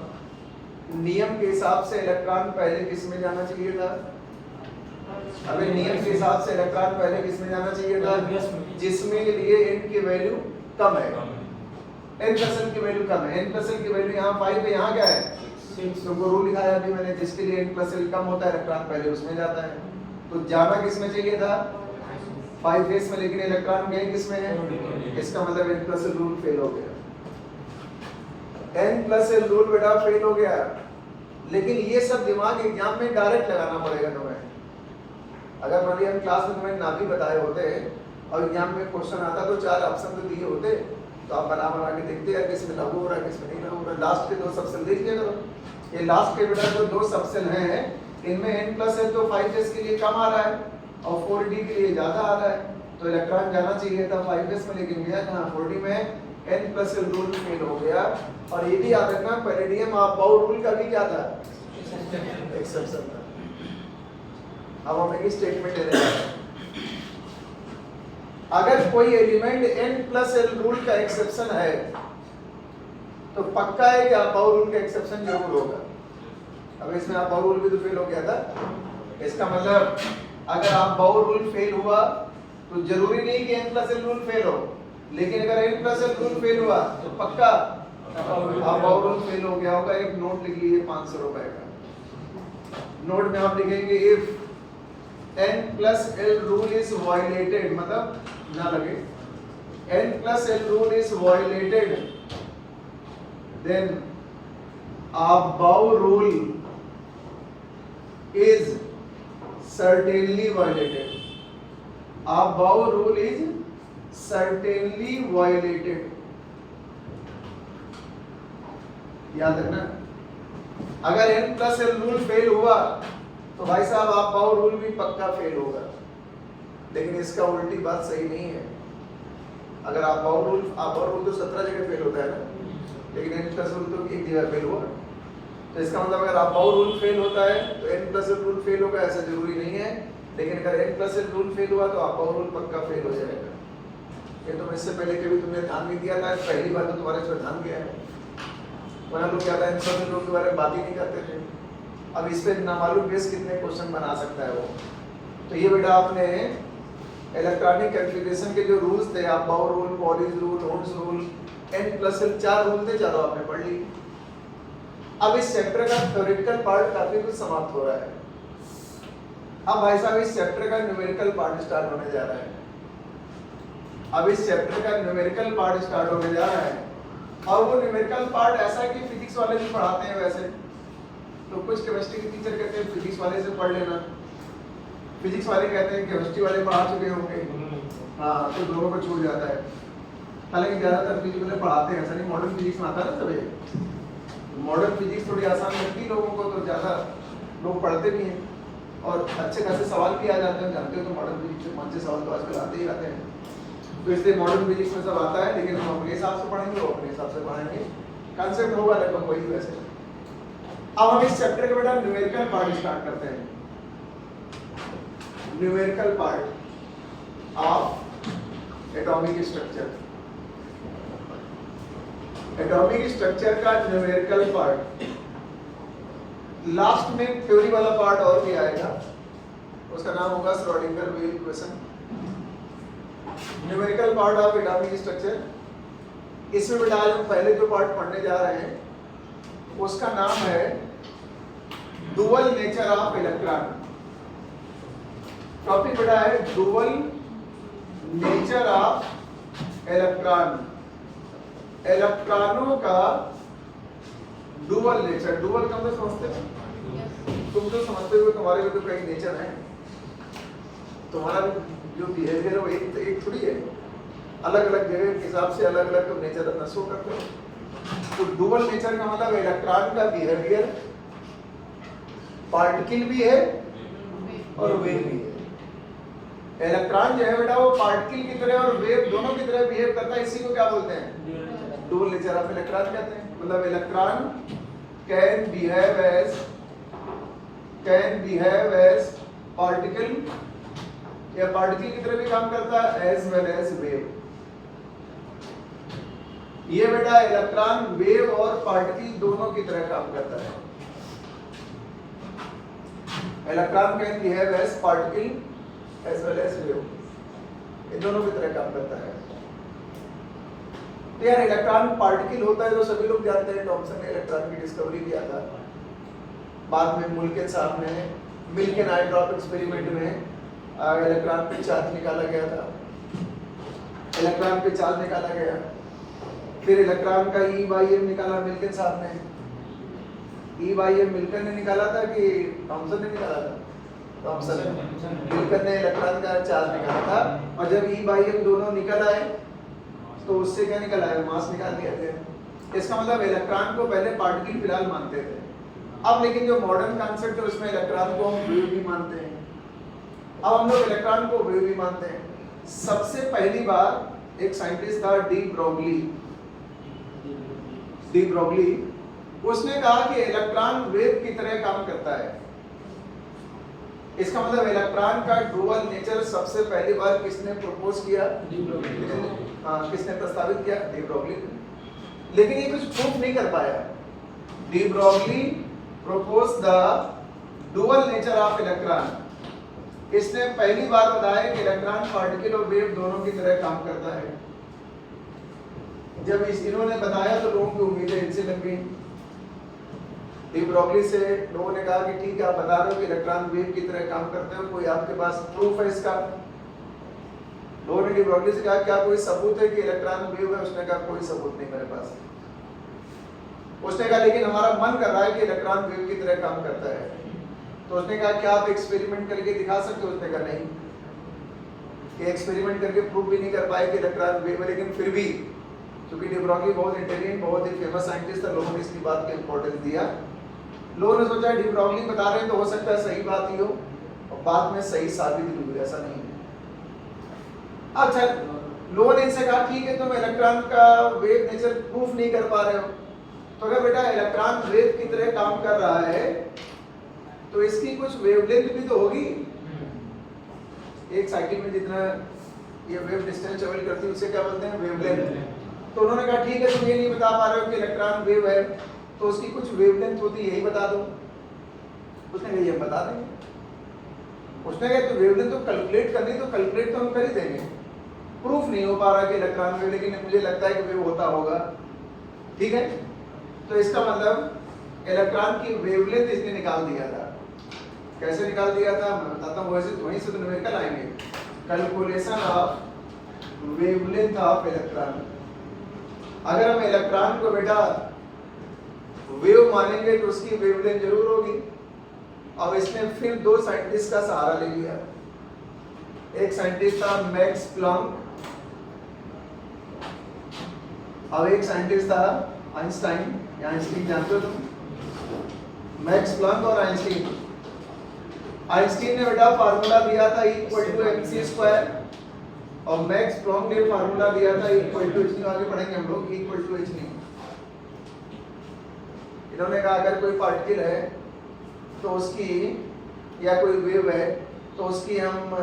नियम के हिसाब से इलेक्ट्रॉन पहले किस में जाना चाहिए था? अबे नियम के हिसाब से इलेक्ट्रॉन पहले किस में जाना चाहिए था? जिसमें लिए n की वैल्यू कम है, n+l की वैल्यू कम है। n+l की वैल्यू यहाँ 5 है, यहाँ क्या है 6। तुमको रूल लिखाया अभी मैंने, जिसके लिए n+l कम होता है इलेक्ट्रॉन पहले उसमें जाता है। तो जाना किस में चाहिए था 5s में, लेकिन इलेक्ट्रॉन गए किस में है? इसका मतलब n+l रूल फेल हो गया। n+l रूल बेटा फेल हो गया। लेकिन ये सब दिमाग एग्जाम में डायरेक्ट लगाना पड़ेगा तुम्हें। अगर मान लिया हम क्लास में तुम्हें ना भी बताए होते और एग्जाम में क्वेश्चन आता तो 4 ऑप्शन तो दिए होते, तो आप बना बना के देखते हैं किस में लागू हो रहा है किस में नहीं लागू हो रहा है। लास्ट के दो सबसेल देख लिया करो। ये लास्ट के बेटा जो दो सबसेल हैं इनमें n+l तो 5s के लिए कम आ रहा है और 4d के लिए ज्यादा आ रहा है। तो इलेक्ट्रॉन जाना चाहिए था 5s में, लेकिन गया कहाँ 4d में। n+l रूल फेल हो गया। और ये भी याद रखना पैलेडियम बाउल रूल का भी क्या था एक्सेप्शन था। अब हम एक स्टेटमेंट ले रहे हैं, अगर कोई एलिमेंट n+l रूल का एक्सेप्शन है तो पक्का है कि आप बाउल रूल का एक्सेप्शन जरूर होगा। अब इसमें आप बाउल रूल भी तो फेल हो गया था। इसका मतलब अगर आप बाउल रूल फेल हुआ तो जरूरी नहीं कि n+l रूल फेल हो, लेकिन अगर n+l रूल फेल हुआ तो पक्का आप बाउल रूल फेल हो गया होगा। एक नोट लिख लीजिए 500 रुपए का। नोट में आप लिखेंगे if n+l rule is violated, मतलब ना लगे, n+l rule is violated, then Aufbau rule is certainly violated. Aufbau rule is certainly violated. याद रखना, अगर n+l रूल फेल हुआ तो भाई साहब आप बाउल रूल भी पक्का फेल होगा। लेकिन इसका उल्टी बात सही नहीं है। अगर आप बाउल रूल तो 17 जगह फेल होता है ना, लेकिन n+l रूल तो एक जगह फेल हुआ। तो इसका मतलब अगर आप बाउल रूल फेल होता है तो n+l रूल फेल होगा, ऐसा जरूरी नहीं है। लेकिन अगर n+l रूल फेल हुआ तो आप बाउल रूल पक्का फेल हो जाएगा। ये तो इससे पहले कभी तुमने ध्यान नहीं दिया था, पहली बार तो तुम्हारे इस पर ध्यान गया है। वरना लोग क्या था n+l रूल के बारे में बात ही नहीं करते थे। अब इस पे नामालूम बेस कितने क्वेश्चन बना सकता है वो। तो ये बेटा आपने इलेक्ट्रॉनिक कॉन्फ़िगरेशन के जो रूल्स थे, आप Aufbau rule, Pauli's rule, Hund's rule, n+l 4 rule थे, चारों आपने पढ़ ली। अब इस चैप्टर का थ्योरेटिकल पार्ट काफी कुछ समाप्त हो रहा है। अब भाई साहब इस चैप्टर का न्यूमेरिकल पार्ट स्टार्ट होने जा रहा है। अब इस चैप्टर का न्यूमेरिकल पार्ट स्टार्ट होने जा रहा है, और वो न्यूमेरिकल पार्ट ऐसा है कि फिजिक्स वाले भी पढ़ाते हैं वैसे। तो कुछ केमिस्ट्री के टीचर कहते हैं फिजिक्स वाले से पढ़ लेना, फिजिक्स वाले कहते हैं केमिस्ट्री वाले पढ़ा चुके होंगे, हाँ तो दोनों को छूट जाता है। हालांकि ज़्यादातर फिजिक्स वाले पढ़ाते हैं, ऐसा नहीं, मॉडर्न फिजिक्स में आता है ना सभी, मॉडर्न फिजिक्स थोड़ी आसान लगती है लोगों को, तो ज़्यादा लोग पढ़ते भी हैं और अच्छे खासे सवाल भी आ जाते हैं, जानते हो तो मॉडर्न फिजिक्स से 5-6 सवाल तो आजकल आते ही आते हैं, तो इसलिए मॉडर्न फिजिक्स में सब आता है, लेकिन हम अपने हिसाब से पढ़ेंगे, वो अपने हिसाब से पढ़ेंगे, कंसेप्ट होगा लगभग वही वैसे। अब हम इस चैप्टर का बेटा न्यूमेरिकल पार्ट स्टार्ट करते हैं। Numerical part of atomic structure, atomic structure का न्यूमेरिकल पार्ट। लास्ट में थ्योरी वाला पार्ट और भी आएगा, उसका नाम होगा Schrodinger wave equation. Numerical part of atomic structure, इसमें बेटा आज हम पहले जो पार्ट पढ़ने जा रहे हैं उसका नाम है dual nature of electron. Topic बेटा है डुअल नेचर ऑफ इलेक्ट्रॉन, इलेक्ट्रॉनों का डुअल नेचर। डुअल कब तक समझते हो? तुम तो समझते हो, तुम्हारे भी तो कई नेचर हैं, तुम्हारा जो बिहेवियर है वो एक थोड़ी है, अलग अलग जगह के हिसाब से अलग अलग तुम नेचर अपना शो करते हो। तो डुअल नेचर का मतलब इलेक्ट्रॉन का बिहेवियर पार्टिकल भी है और वेव भी है। इलेक्ट्रॉन जो है बेटा वो पार्टिकल की तरह और वेव दोनों की तरह बिहेव करता है, इसी को क्या बोलते हैं? डुअल नेचर ऑफ इलेक्ट्रॉन कहते हैं। मतलब electron can behave as particle, या पार्टिकल की तरह भी काम करता है एज वेल एज वेव। ये बेटा इलेक्ट्रॉन वेव और पार्टिकल दोनों की तरह काम करता है। Electron can behave as particle as well as wave, ये दोनों की तरह काम करता है। तो यार इलेक्ट्रॉन पार्टिकल होता है तो सभी लोग जानते हैं, थॉमसन ने इलेक्ट्रॉन की डिस्कवरी किया था। बाद में मुल्किन साहब ने मिल्किन आई ड्रॉप एक्सपेरिमेंट में इलेक्ट्रॉन पे चार्ज निकाला गया था, इलेक्ट्रॉन पे चार्ज निकाला गया, फिर इलेक्ट्रॉन का E/M निकाला मिल्किन साहब ने। E/M मिल्किन ने निकाला था कि थॉमसन ने निकाला था? थॉमसन ने। मिल्किन ने इलेक्ट्रॉन का चार्ज निकाला था, और जब E/M दोनों निकल आए तो उससे क्या निकल आया? मास निकाल दिया गया। इसका मतलब इलेक्ट्रॉन को पहले पार्टिकल फिलहाल मानते थे, अब लेकिन जो मॉडर्न कॉन्सेप्ट है उसमें इलेक्ट्रॉन को हम वेव भी मानते हैं। अब हम लोग इलेक्ट्रॉन को वेव भी मानते हैं। सबसे पहली बार एक साइंटिस्ट था डी ब्रोगली, उसने कहा कि इलेक्ट्रॉन वेव की तरह काम करता है। इसका मतलब इलेक्ट्रॉन का डुअल नेचर सबसे पहली बार किसने प्रपोज किया? किसने प्रस्तावित किया? De Broglie. लेकिन ये कुछ प्रूफ नहीं कर पाया। De Broglie propose the dual nature of electron. इसने पहली बार बताया कि इलेक्ट्रॉन पार्टिकल और वेव दोनों की तरह काम करता है। जब इन्होंने बताया तो लोगों की उम्मीदें इनसे लग गई। डी ब्रोगली से लोगों ने कहा कि ठीक है, आप बता रहे हो कि इलेक्ट्रॉन वेव की तरह काम करते हो, कोई आपके पास प्रूफ है इसका? लोगों ने डी ब्रोगली से कहा क्या कोई सबूत है कि इलेक्ट्रॉन वेव है? उसने कहा कोई सबूत नहीं मेरे पास। उसने कहा लेकिन हमारा मन कर रहा है कि इलेक्ट्रॉन वेव की तरह काम करता है। तो उसने कहा क्या आप एक्सपेरिमेंट करके दिखा सकते हो? उसने कहा नहीं, ये एक्सपेरिमेंट करके प्रूव भी नहीं कर पाए कि इलेक्ट्रॉन वेव है। लेकिन फिर भी क्योंकि डी ब्रोगली बहुत इंटेलिजेंट, बहुत ही फेमस साइंटिस्ट था, लोगों ने इसकी बात को इंपॉर्टेंस दिया। लोगों ने सोचा डी ब्रोगली बता रहे हैं तो हो सकता है सही बात ही हो, और बाद में सही साबित भी हुई, ऐसा नहीं है। अच्छा, लोगों ने इनसे कहा ठीक है तुम इलेक्ट्रॉन का वेव नेचर प्रूफ नहीं कर पा रहे हो, तो अगर बेटा इलेक्ट्रॉन वेव की तरह काम कर रहा है तो इसकी कुछ वेवलेंथ भी तो होगी। एक साइकिल में जितना ये वेव डिस्टेंस ट्रेवल करती है उसे क्या बोलते हैं? वेवलेंथ। तो उन्होंने कहा ठीक है तुम ये नहीं बता पा रहे हो कि इलेक्ट्रॉन वेव है, तो उसकी कुछ वेवलेंथ होती है, यही बता दो। उसने कहा ये बता देंगे। उसने कहा तो वेवलेंथ तो कैलकुलेट करनी, तो कैलकुलेट तो हम कर ही देंगे, प्रूफ नहीं हो पा रहा कि इलेक्ट्रॉन वेव, लेकिन मुझे लगता है कि वेव होता होगा। ठीक है, तो इसका मतलब इलेक्ट्रॉन की वेवलेंथ इसने निकाल दिया था। कैसे निकाल दिया था मैं बताता हूँ, वैसे वहीं से तो न्यूमेरिकल आएंगे। Calculation of wavelength of electron. अगर हम इलेक्ट्रॉन को बेटा वेव मानेंगे तो उसकी वेवलेंथ जरूर होगी। अब इसने फिर दो साइंटिस्ट का सहारा ले लिया। एक साइंटिस्ट था मैक्स प्लैंक, अब एक साइंटिस्ट था आइंस्टाइन। आइंस्टीन जानते हो तुम? मैक्स प्लैंक और आइंस्टीन। आइंस्टीन ने बेटा फार्मूला दिया था इक्वल टू mc स्क्वायर, और मैक्स प्लैंक ने फार्मूला दिया था इक्वल टू h। आगे पढ़ेंगे हम लोग इक्वल टू h। इन्होंने कहा अगर कोई पार्टिकल है तो उसकी, या कोई वेव है तो उसकी हम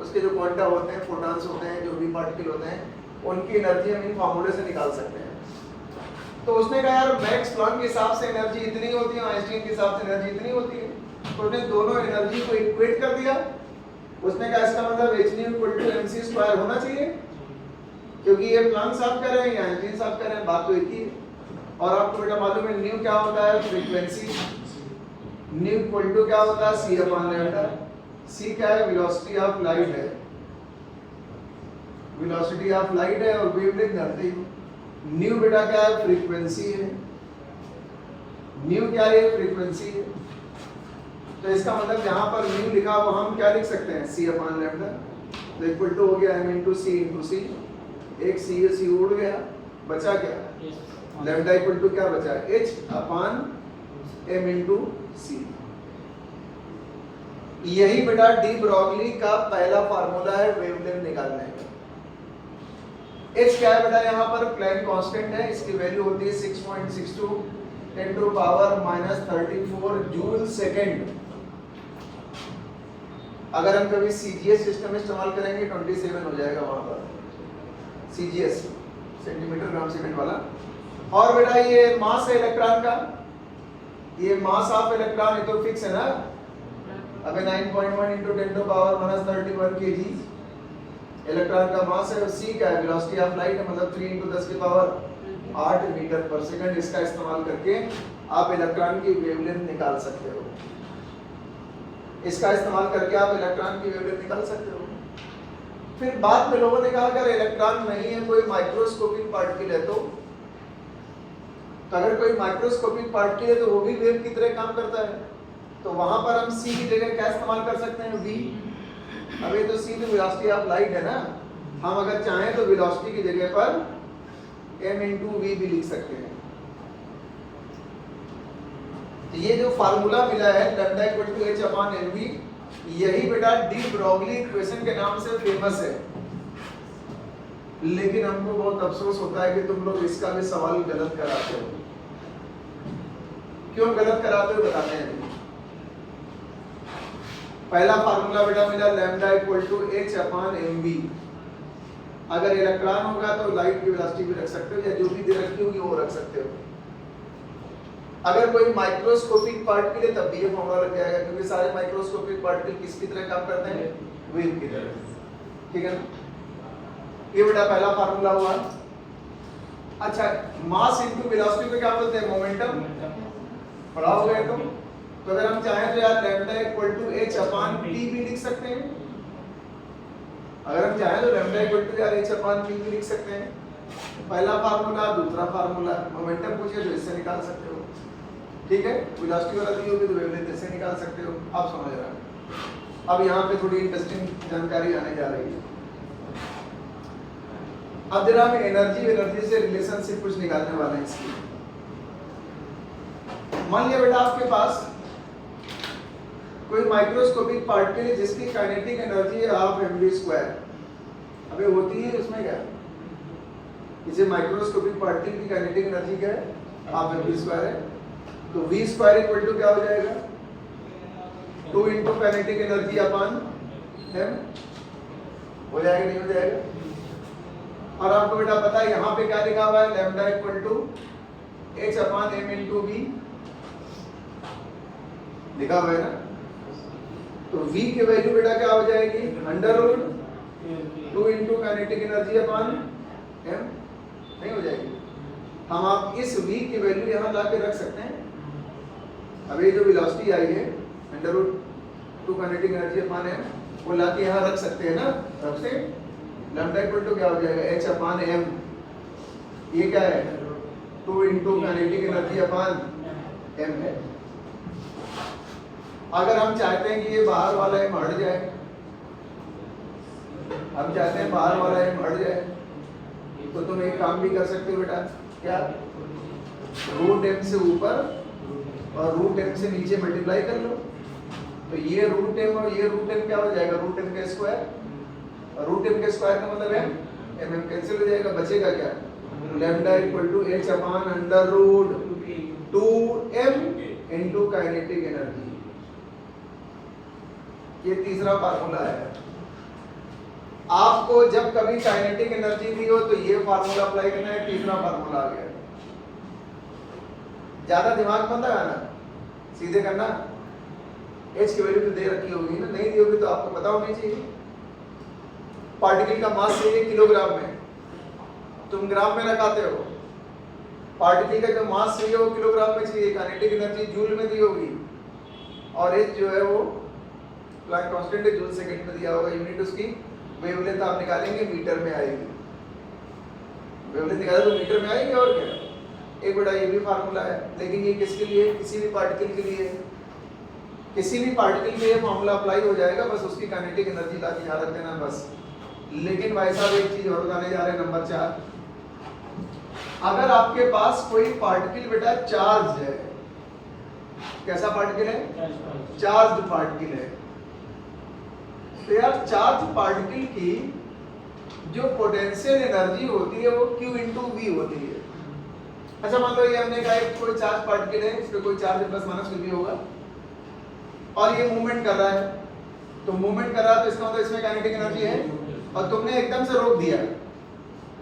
उसके जो क्वांटा होते हैं, फोटॉन्स होते हैं, जो भी पार्टिकल होते हैं, उनकी एनर्जी हम इन फार्मूले से निकाल सकते हैं। तो उसने कहा यार मैक्स प्लैंक के हिसाब से एनर्जी इतनी होती है, आइंस्टीन के हिसाब से एनर्जी इतनी होती है, तो उसने दोनों एनर्जी को इक्वेट कर दिया। उसने कहा इसका मतलब h equal to mc square होना चाहिए, क्योंकि ये प्लैंक साहब कह रहे हैं या आइंस्टीन साहब कह रहे हैं, बात तो एक ही है। और आपको बेटा मालूम है न्यू क्या होता है? फ्रीक्वेंसी। न्यू इक्वल टू क्या होता है? c upon lambda. c क्या है? वेलोसिटी ऑफ लाइट है, वेलोसिटी ऑफ लाइट है, और वेवलेंथ जानते ही। न्यू बेटा क्या है? फ्रीक्वेंसी है। न्यू क्या है? फ्रीक्वेंसी है। तो इसका मतलब यहाँ पर न्यू लिखा हुआ हम क्या लिख सकते हैं? c upon lambda. तो इक्वल टू हो गया m इंटू सी इंटू सी। एक c उड़ गया, बचा क्या? लैम्डा इक्वल टू क्या बचा? h अपॉन m इंटू सी। यही बेटा डी ब्रॉगली का पहला फार्मूला है वेवलेंथ निकालने का। h क्या है बेटा? यहाँ पर प्लैंक कांस्टेंट है, इसकी वैल्यू होती है 6.62 10 to power minus 34 joule second. अगर हम कभी सीजीएस सिस्टम इस्तेमाल करेंगे 27 हो जाएगा वहां पर, सीजीएस सेंटीमीटर ग्राम सेकंड वाला। और बेटा ये मास है इलेक्ट्रॉन का, ये मास ऑफ इलेक्ट्रॉन ये तो फिक्स है ना। अबे 9.1 into 10 to power minus 31 kg electron का मास है। और c क्या है? वेलोसिटी ऑफ लाइट है, मतलब 3 इंटू 10 की पावर 8 मीटर पर सेकंड। इसका इस्तेमाल करके आप इलेक्ट्रॉन की वेवलेंथ निकाल सकते हो। इसका इस्तेमाल करके आप इलेक्ट्रॉन की वेवलेंथ निकाल सकते हो। फिर बाद में लोगों ने कहा अगर इलेक्ट्रॉन नहीं है, कोई माइक्रोस्कोपिक पार्टिकल है, तो अगर कोई माइक्रोस्कोपिक पार्टिकल है तो वो भी वेव की तरह काम करता है। तो वहां पर हम c की जगह क्या इस्तेमाल कर सकते हैं? v। अब ये तो c तो वेलोसिटी ऑफ लाइट है ना, हम अगर चाहें तो वेलोसिटी की जगह पर m इंटू वी भी लिख सकते हैं। ये जो फार्मूला मिला है lambda equal to h upon mv, यही बेटा डी ब्रॉगली इक्वेशन के नाम से फेमस है। लेकिन हमको बहुत अफसोस होता है कि तुम लोग इसका भी सवाल गलत कराते हो। क्यों गलत कराते हो बताते हैं। पहला फार्मूला बेटा मिला lambda equal to h upon mv। अगर इलेक्ट्रॉन होगा तो लाइट की वेलोसिटी भी रख सकते हो, या जो भी दे रखी होगी वो रख सकते हो। अगर कोई माइक्रोस्कोपिक पार्टिकल है तब भी ये फॉर्मूला लग जाएगा, क्योंकि सारे माइक्रोस्कोपिक पार्टिकल किसकी तरह काम करते हैं? वेव की तरह। ठीक है ना? ये बेटा पहला फार्मूला हुआ। अच्छा, मास इनटू वेलोसिटी को क्या बोलते हैं? मोमेंटम। पढ़ा हो गया तुम? तो अगर हम चाहें तो यार lambda equal to h upon p भी लिख सकते हैं। अगर हम चाहें तो लैम्डा इक्वल टू यार h अपॉन p भी लिख सकते हैं। पहला फार्मूला, दूसरा फार्मूला। मोमेंटम पूछे तो इससे निकाल सकते हो। ठीक है? वेलोसिटी वाला दी होगी तो वेवलेंथ इससे निकाल सकते हो। आप समझ रहे हैं? अब यहाँ पे थोड़ी इंटरेस्टिंग जानकारी आने जा रही है। अब जरा हम एनर्जी से रिलेशनशिप कुछ निकालने वाले हैं इसकी। मान लिया बेटा आपके पास कोई माइक्रोस्कोपिक पार्टिकल है जिसकी काइनेटिक एनर्जी है हाफ mv स्क्वायर। अबे होती है उसमें क्या? इसे माइक्रोस्कोपिक पार्टिकल की काइनेटिक एनर्जी क्या है? हाफ mv स्क्वायर है। तो v स्क्वायर इक्वल टू क्या हो जाएगा? 2 into kinetic energy upon m। हो जाएगा नहीं हो जाएगा? और आपको बेटा पता है यहाँ पे क्या लिखा हुआ है? Lambda equal to h upon m into v लिखा हुआ है ना। तो v की वैल्यू बेटा क्या हो जाएगी? Under root 2 into kinetic energy upon m। नहीं हो जाएगी? हम आप इस v की वैल्यू यहाँ ला के रख सकते हैं। अब ये जो वेलोसिटी आई है under root 2 kinetic energy upon m, वो ला के यहाँ रख सकते हैं ना। रख से लैम्डा इक्वल टू क्या हो जाएगा? h upon m। ये क्या है? 2 into kinetic energy upon m है। अगर हम चाहते हैं कि ये बाहर वाला m हट जाए, हम चाहते हैं बाहर वाला m हट जाए, तो तुम एक काम भी कर सकते हो बेटा, क्या? रूट m से ऊपर और रूट m से नीचे मल्टीप्लाई कर लो, तो ये रूट m और ये रूट m क्या हो जाएगा? रूट m का स्क्वायर, और रूट m के स्क्वायर का मतलब m, m कैंसिल हो जाएगा, बचेगा क्या? Lambda equal to h upon under root 2m into kinetic energy. ये तीसरा फार्मूला है। आपको जब कभी काइनेटिक एनर्जी दी हो तो ये फार्मूला अप्लाई करना है, तीसरा फार्मूला आ गया। ज्यादा दिमाग मत लगाना, सीधे करना। h की वैल्यू तो दे रखी होगी ना, नहीं दी होगी तो आपको पता होनी चाहिए। पार्टिकल का मास चाहिए किलोग्राम में, तुम ग्राम में लगाते हो। पार्टिकल का जो मास चाहिए वो किलोग्राम में चाहिए, काइनेटिक एनर्जी जूल में दी होगी, और h जो है वो प्लैंक कांस्टेंट है, जूल सेकंड में दिया होगा। यूनिट उसकी वेवलेंथ आप निकालेंगे, मीटर में आएगी। वेवलेंथ निकाले तो मीटर में आएगी, और क्या? एक बड़ा ये भी फार्मूला है, लेकिन ये किसके लिए? किसी भी पार्टिकल के लिए, किसी भी पार्टिकल के लिए फार्मूला अप्लाई हो जाएगा, बस उसकी काइनेटिक एनर्जी का ध्यान रख देना बस। लेकिन भाई साहब एक चीज और बताने जा रहे हैं, नंबर 4। अगर आपके पास कोई पार्टिकल बेटा चार्ज है, कैसा पार्टिकल है? चार्ज पार्टिकल है, तो यार चार्ज पार्टिकल की जो पोटेंशियल एनर्जी होती है वो Q इंटू वी होती है। अच्छा मान लो ये हमने कहा कोई चार्ज पार्टिकल है, इस पे कोई चार्ज प्लस माइनस कुछ भी होगा, और ये मूवमेंट कर रहा है, तो मूवमेंट कर रहा है तो इसका मतलब इसमें काइनेटिक एनर्जी है, और तुमने एकदम से रोक दिया,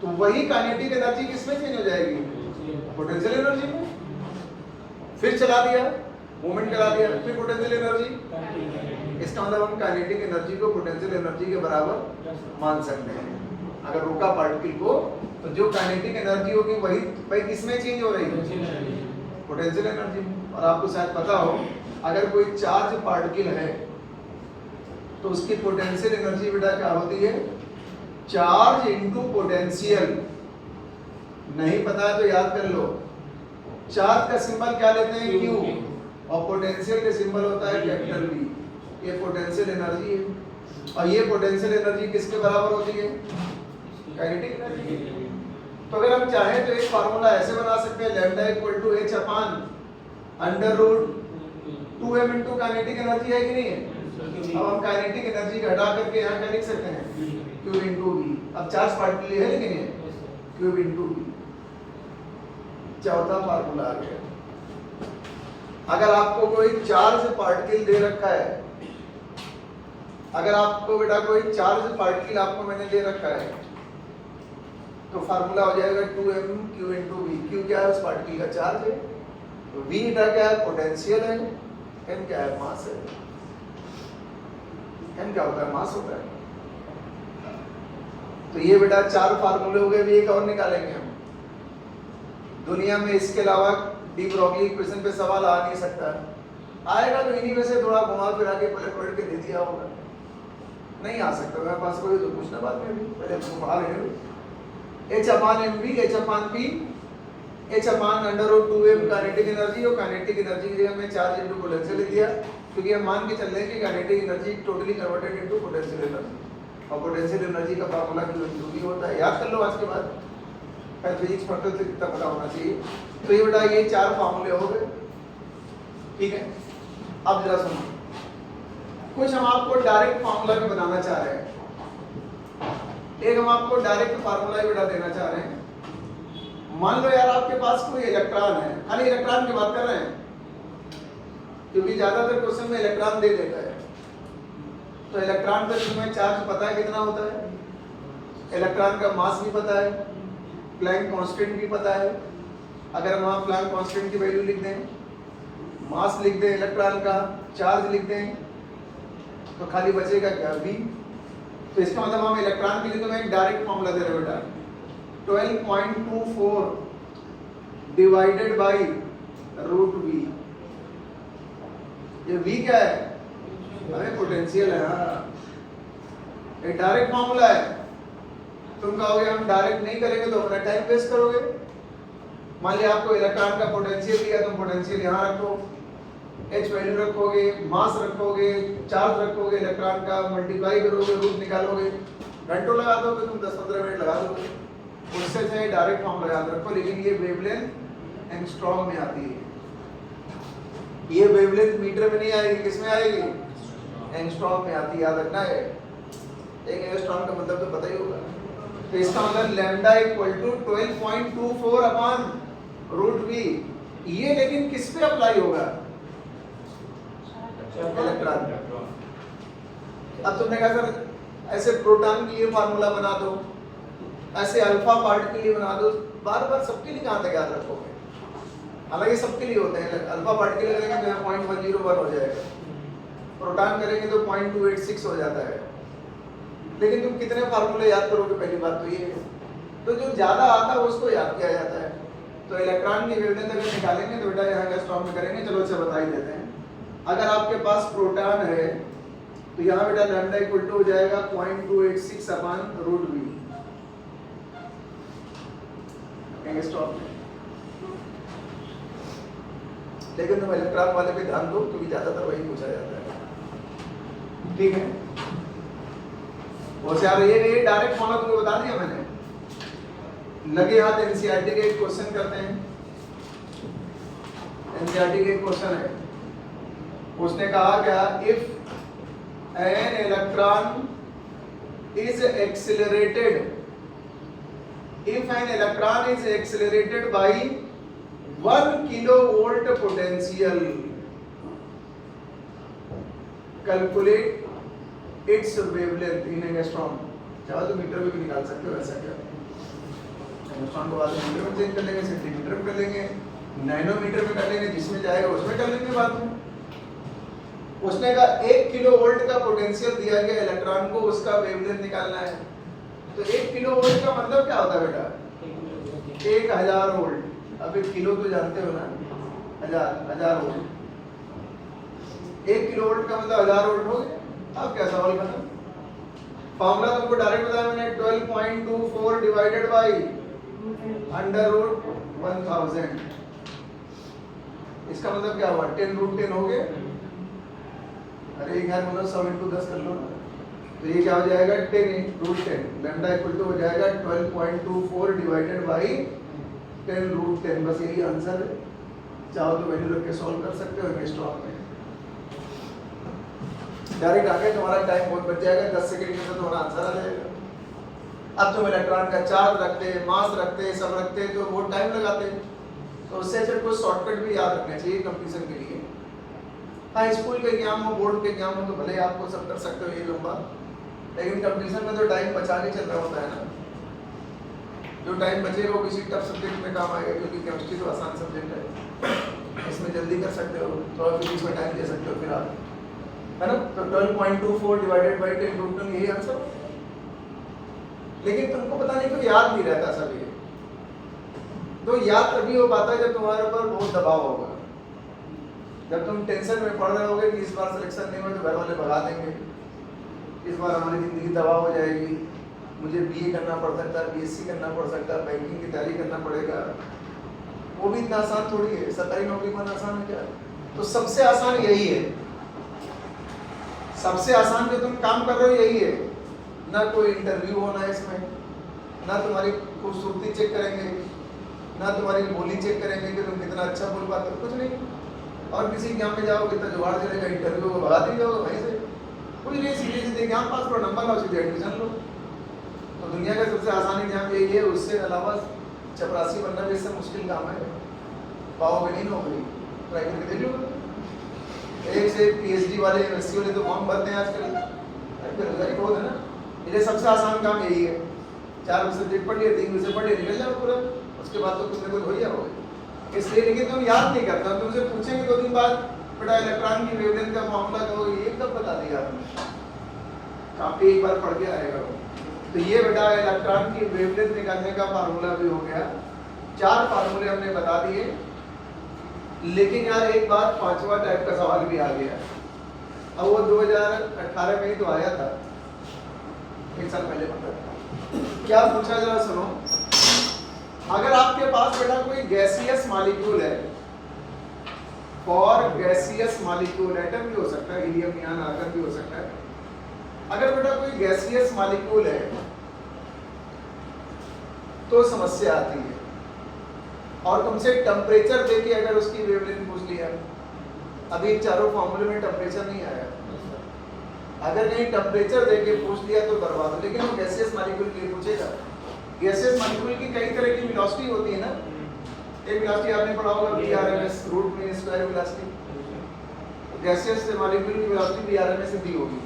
तो वही काइनेटिक एनर्जी किसमें चेंज हो जाएगी? पोटेंशियल एनर्जी में। फिर चला दिया, मूवमेंट करा दिया, फिर पोटेंशियल एनर्जी। इसका मतलब हम काइनेटिक एनर्जी को पोटेंशियल एनर्जी के बराबर मान सकते हैं। अगर रोका पार्टिकल को, तो जो काइनेटिक एनर्जी होगी वही किसमें चेंज हो रही है? पोटेंशियल एनर्जी में। और आपको शायद पता हो, अगर कोई चार्ज पार्टिकल है तो उसकी पोटेंशियल एनर्जी बेटा क्या होती है? Charge into potential. नहीं पता है तो याद कर लो, चार्ज का सिंबल क्या लेते हैं? Q, और पोटेंशियल का सिंबल होता है कैपिटल V। ये पोटेंशियल एनर्जी है, और ये पोटेंशियल एनर्जी किसके बराबर होती है? Kinetic energy. तो अगर हम चाहें तो एक फार्मूला ऐसे बना सकते हैं, lambda equal to h upon under root 2m into kinetic energy है कि नहीं है? अब हम काइनेटिक एनर्जी को हटा करके यहाँ क्या लिख सकते हैं? Q into V. अब चार्ज पार्टिकल है, लेकिन ये Q इंटू वी। चौथा फार्मूला आ गया। अगर आपको कोई चार्ज पार्टिकल दे रखा है, अगर आपको बेटा कोई चार्ज पार्टिकल आपको मैंने दे रखा है, तो फार्मूला हो जाएगा 2m Q into we. Q क्या है? उस पार्टिकल का चार्ज है, तो V क्या है? पोटेंशियल है, m क्या है? मास है। m क्या होता है? मास होता है। तो ये बेटा 4 फार्मूले हो गए। भी एक और निकालेंगे हम। दुनिया में इसके अलावा डी ब्रोगली इक्वेशन पे सवाल आ नहीं सकता। आएगा तो इन्हीं में से थोड़ा घुमा फिरा के पलट के दे दिया होगा। नहीं आ सकता मेरे पास कोई, तो पूछना बाद में भी, पहले घुमा रहे हो। h upon mv, h upon p, h upon under root 2m kinetic energy, और काइनेटिक एनर्जी की जगह में चार्ज इनटू पोटेंशियल लिख दिया, क्योंकि हम मान के चल रहे हैं कि kinetic energy totally converted into potential energy, और पोटेंशियल एनर्जी का फार्मूला Q इंटू V होता है। याद कर लो आज के बाद, फिजिक्स पढ़ते थे कितना पता होना चाहिए। तो ये बेटा ये 4 फार्मूले हो गए, ठीक है। अब जरा सुनो, कुछ हम आपको डायरेक्ट फार्मूला भी बनाना चाह रहे हैं। एक हम आपको डायरेक्ट फार्मूला ही बेटा देना चाह रहे हैं। मान लो यार आपके पास कोई इलेक्ट्रॉन है, खाली इलेक्ट्रॉन की बात कर रहे हैं, क्योंकि ज्यादातर क्वेश्चन में इलेक्ट्रॉन दे देता है। तो इलेक्ट्रॉन का तुम्हें चार्ज पता है कितना होता है? इलेक्ट्रॉन का मास भी पता है, प्लैंक कांस्टेंट भी पता है। अगर हम वहाँ प्लैंक कांस्टेंट की वैल्यू लिख दें, मास लिख दें, इलेक्ट्रॉन का चार्ज लिख दें, तो खाली बचेगा क्या? V। तो इसका मतलब हम इलेक्ट्रॉन के लिए तो मैं एक डायरेक्ट फॉर्मूला दे रहा हूँ बेटा, 12.24 डिवाइडेड बाई रूट V। ये V क्या है? अरे पोटेंशियल है। हाँ, ये डायरेक्ट फॉर्मूला है। तुम कहोगे हम डायरेक्ट नहीं करेंगे तो अपना टाइम वेस्ट करोगे। मान लिया आपको इलेक्ट्रॉन का पोटेंशियल दिया, तुम पोटेंशियल यहाँ रखो, H वैल्यू रखोगे, मास रखोगे, चार्ज रखोगे, इलेक्ट्रॉन का मल्टीप्लाई करोगे, रूट निकालोगे, घंटों लगा दोगे तुम, 10-15 मिनट लगा दोगे। उससे चाहे डायरेक्ट फॉर्मूला याद रखो, लेकिन ये वेवलेंथ एंगस्ट्रॉम में आती है। ये वेवलेंथ मीटर में नहीं आएगी, किस में आएगी? एंगस्ट्रॉम में आती है, याद रखना है। एक एंगस्ट्रॉम का मतलब तो पता ही होगा। तो इसका मतलब lambda equal to 12.24 upon root V. ये लेकिन किस पे अप्लाई होगा? इलेक्ट्रॉन। अब तुमने कहा सर ऐसे प्रोटॉन के लिए फार्मूला बना दो, ऐसे अल्फा पार्ट के लिए बना दो, बार बार सबके लिए कहाँ तक याद रखोगे? हालांकि सबके लिए होते हैं, अल्फा पार्ट के लिए करेंगे तो 0.101 हो जाएगा, प्रोटॉन करेंगे तो 0.286 हो जाता है। लेकिन तुम कितने फार्मूले याद करोगे? पहली बात तो ये है। तो जो ज्यादा आता है उसको याद किया जाता है। तो इलेक्ट्रॉन की वेवलेंथ अगर निकालेंगे तो बेटा यहाँ एंगस्ट्रॉम में करेंगे। चलो अच्छा बता ही देते हैं। अगर आपके पास प्रोटॉन है तो यहाँ बेटा लैम्डा इक्वल टू हो जाएगा 0.286 अपॉन रूट वी एंगस्ट्रॉम में। लेकिन तुम इलेक्ट्रॉन वाले पे ध्यान दो क्योंकि ज्यादातर वही पूछा जाता है। ठीक है, होशियार ये नहीं, डायरेक्ट फॉर्मूला तुमको बता दिया मैंने। लगे हाथ एनसीईआरटी के एक क्वेश्चन करते हैं। एनसीईआरटी के एक क्वेश्चन है, उसने कहा क्या, if an electron is accelerated, if an electron is accelerated by 1 kilovolt potential, calculate its wavelength in angstrom। चाहो तो मीटर में भी निकाल सकते हो, ऐसा क्या एंगस्ट्रॉम को बाद में मीटर में चेंज कर लेंगे, सेंटीमीटर में कर लेंगे, नैनोमीटर में कर लेंगे, जिसमें जाएगा उसमें कर लेंगे बाद में। उसने कहा 1 किलोवोल्ट का पोटेंशियल दिया गया इलेक्ट्रॉन को, उसका वेवलेंथ निकालना है। तो 1 किलो वोल्ट का मतलब क्या होता है बेटा? 1000 वोल्ट। अब 1 किलो तो जानते हो ना, हजार वोल्ट। 1 किलो वोल्ट का मतलब 1000 वोल्ट हो गया। अब क्या सवाल खत्म। फॉर्मूला तुमको डायरेक्ट बताया मैंने, 12.24 डिवाइडेड बाई अंडर रूट 1000। इसका मतलब क्या हुआ? 10 रूट 10 हो गए। अरे यार मतलब 100 × 10 कर लो ना, तो ये क्या हो जाएगा? 10 रूट 10। लैम्डा इक्वल टू हो जाएगा 12.24 डिवाइडेड बाई 10 रूट 10। बस यही आंसर है। चाहो तो वैल्यू रख के सॉल्व कर सकते हो एंगस्ट्रॉम में। डायरेक्ट आके तुम्हारा टाइम बहुत बच जाएगा, 10 सेकंड में तो तुम्हारा आंसर आ जाएगा। अब तुम इलेक्ट्रॉन का चार्ज रखते, मास रखते, सब रखते तो बहुत टाइम लगाते। तो उससे अच्छा कोई शॉर्टकट भी याद रखना चाहिए कंपटीशन के लिए। हाँ, स्कूल के एग्जाम हो, बोर्ड के एग्जाम हो तो भले आपको सब कर सकते हो ये लंबा, लेकिन कंपटीशन में तो टाइम बचा के चल रहा होता है ना। जो टाइम बचेगा वो किसी टफ सब्जेक्ट में काम आएगा, क्योंकि केमिस्ट्री तो आसान सब्जेक्ट है, इसमें जल्दी कर सकते हो, थोड़ा फिजिक्स में टाइम दे सकते हो फिर आप, है ना। तो 12.24 डिवाइडेड बाई 10 रूट 10 यही आंसर। लेकिन तुमको पता नहीं क्यों याद नहीं रहता सब ये। तो याद तभी हो पाता है जब तुम्हारे ऊपर बहुत दबाव होगा। जब तुम टेंशन में पड़ रहे होगे कि इस बार सिलेक्शन नहीं हुआ तो घर वाले भगा देंगे, इस बार हमारी जिंदगी तबाह हो जाएगी, मुझे बीए करना पड़ सकता है, बीएससी करना पड़ सकता है, बैंकिंग की तैयारी करना पड़ेगा। वो भी इतना आसान थोड़ी है, सरकारी नौकरी पाना आसान है क्या? तो सबसे आसान यही है, सबसे आसान जो तुम काम कर रहे हो यही है। ना कोई इंटरव्यू होना है इसमें, ना तुम्हारी खूबसूरती चेक करेंगे, ना तुम्हारी बोली चेक करेंगे कि तुम कितना अच्छा बोल पाते हो, कुछ नहीं। और किसी एग्जाम में जाओ कितना जुगाड़ चलेगा, इंटरव्यू को भगा दी जाओ वहीं से, कुछ नहीं, सीधे सीधे एग्जाम पास करो, नंबर लाओ, सीधे एडमिशन लो। तो दुनिया का सबसे आसान एग्जाम यही है। उससे अलावा चपरासी बनना भी इससे मुश्किल काम है, पाओगे नहीं नौकरी, ट्राई करके देख लो। एक से पीएचडी वाले यूनिवर्सिटी वाले तो फॉर्म भरते हैं आजकल, बेरोजगारी बहुत है ना। इसलिए सबसे आसान काम यही है, 4 सब्जेक्ट पढ़ लिए, 3 विषय पढ़ लिए, निकल जाओ पूरा, उसके बाद तो तुमने कुछ हो ही जाओगे। इसलिए लेकिन तुम याद नहीं करता, तुमसे पूछेंगे 2 दिन बाद बेटा इलेक्ट्रॉन की वेवलेंथ का मामला कहोगे, ये कब बता दिया आपने, काफी एक बार पढ़ के आएगा। तो ये बेटा इलेक्ट्रॉन की वेवलेंथ निकालने का फार्मूला भी हो गया। 4 फार्मूले हमने बता दिए। लेकिन यार एक बार 5वां टाइप का सवाल भी आ गया। अब वो 2018 में ही तो आया था, 1 साल पहले। मतलब क्या पूछा, जरा सुनो। अगर आपके पास बेटा कोई गैसियस मॉलिक्यूल है, और गैसियस मॉलिक्यूल एटम भी हो सकता है, हीलियम नियॉन आर्गन भी हो सकता है। अगर बेटा कोई गैसियस मॉलिक्यूल है तो समस्या आती है, और तुमसे टेम्परेचर देके अगर उसकी वेवलेंथ पूछ लिया, अभी चारों फॉर्मूले में टेम्परेचर नहीं आया, अगर कहीं टेम्परेचर देके पूछ लिया तो बर्बाद हो। लेकिन वो गैसियस मॉलिक्यूल के लिए पूछेगा। गैसियस मॉलिक्यूल की कई तरह की वेलोसिटी होती है ना, एक वेलोसिटी आपने पढ़ा होगा VRMS, root mean square velocity. Gaseous molecule की वेलोसिटी VRMS से दी होगी,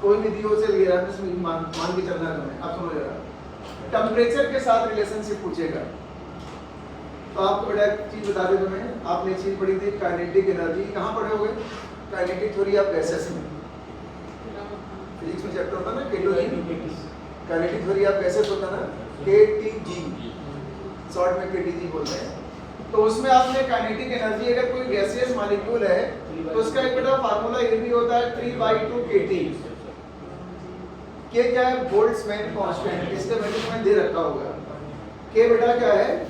कोई भी दी हो से VRMS में मान के चलना है तुम्हें। अब सुनो जरा, टेम्परेचर के साथ रिलेशनशिप पूछेगा तो आपको बेटा एक चीज बता दें तुम्हें, आपने चीज पढ़ी थी काइनेटिक एनर्जी, कहाँ पढ़े होगे? काइनेटिक थ्योरी ऑफ गैसेस में, फिजिक्स में चैप्टर होता है ना KTG, kinetic theory of gases होता है ना, KTG, शॉर्ट में KTG बोलते हैं। तो उसमें आपने काइनेटिक एनर्जी, अगर कोई गैसियस मॉलिक्यूल है तो उसका एक बेटा फार्मूला ये भी होता है 3/2 kT। के क्या है? बोल्ट्जमैन कांस्टेंट, इसका वैल्यू तुम्हें दे रखा होगा। के बेटा क्या है?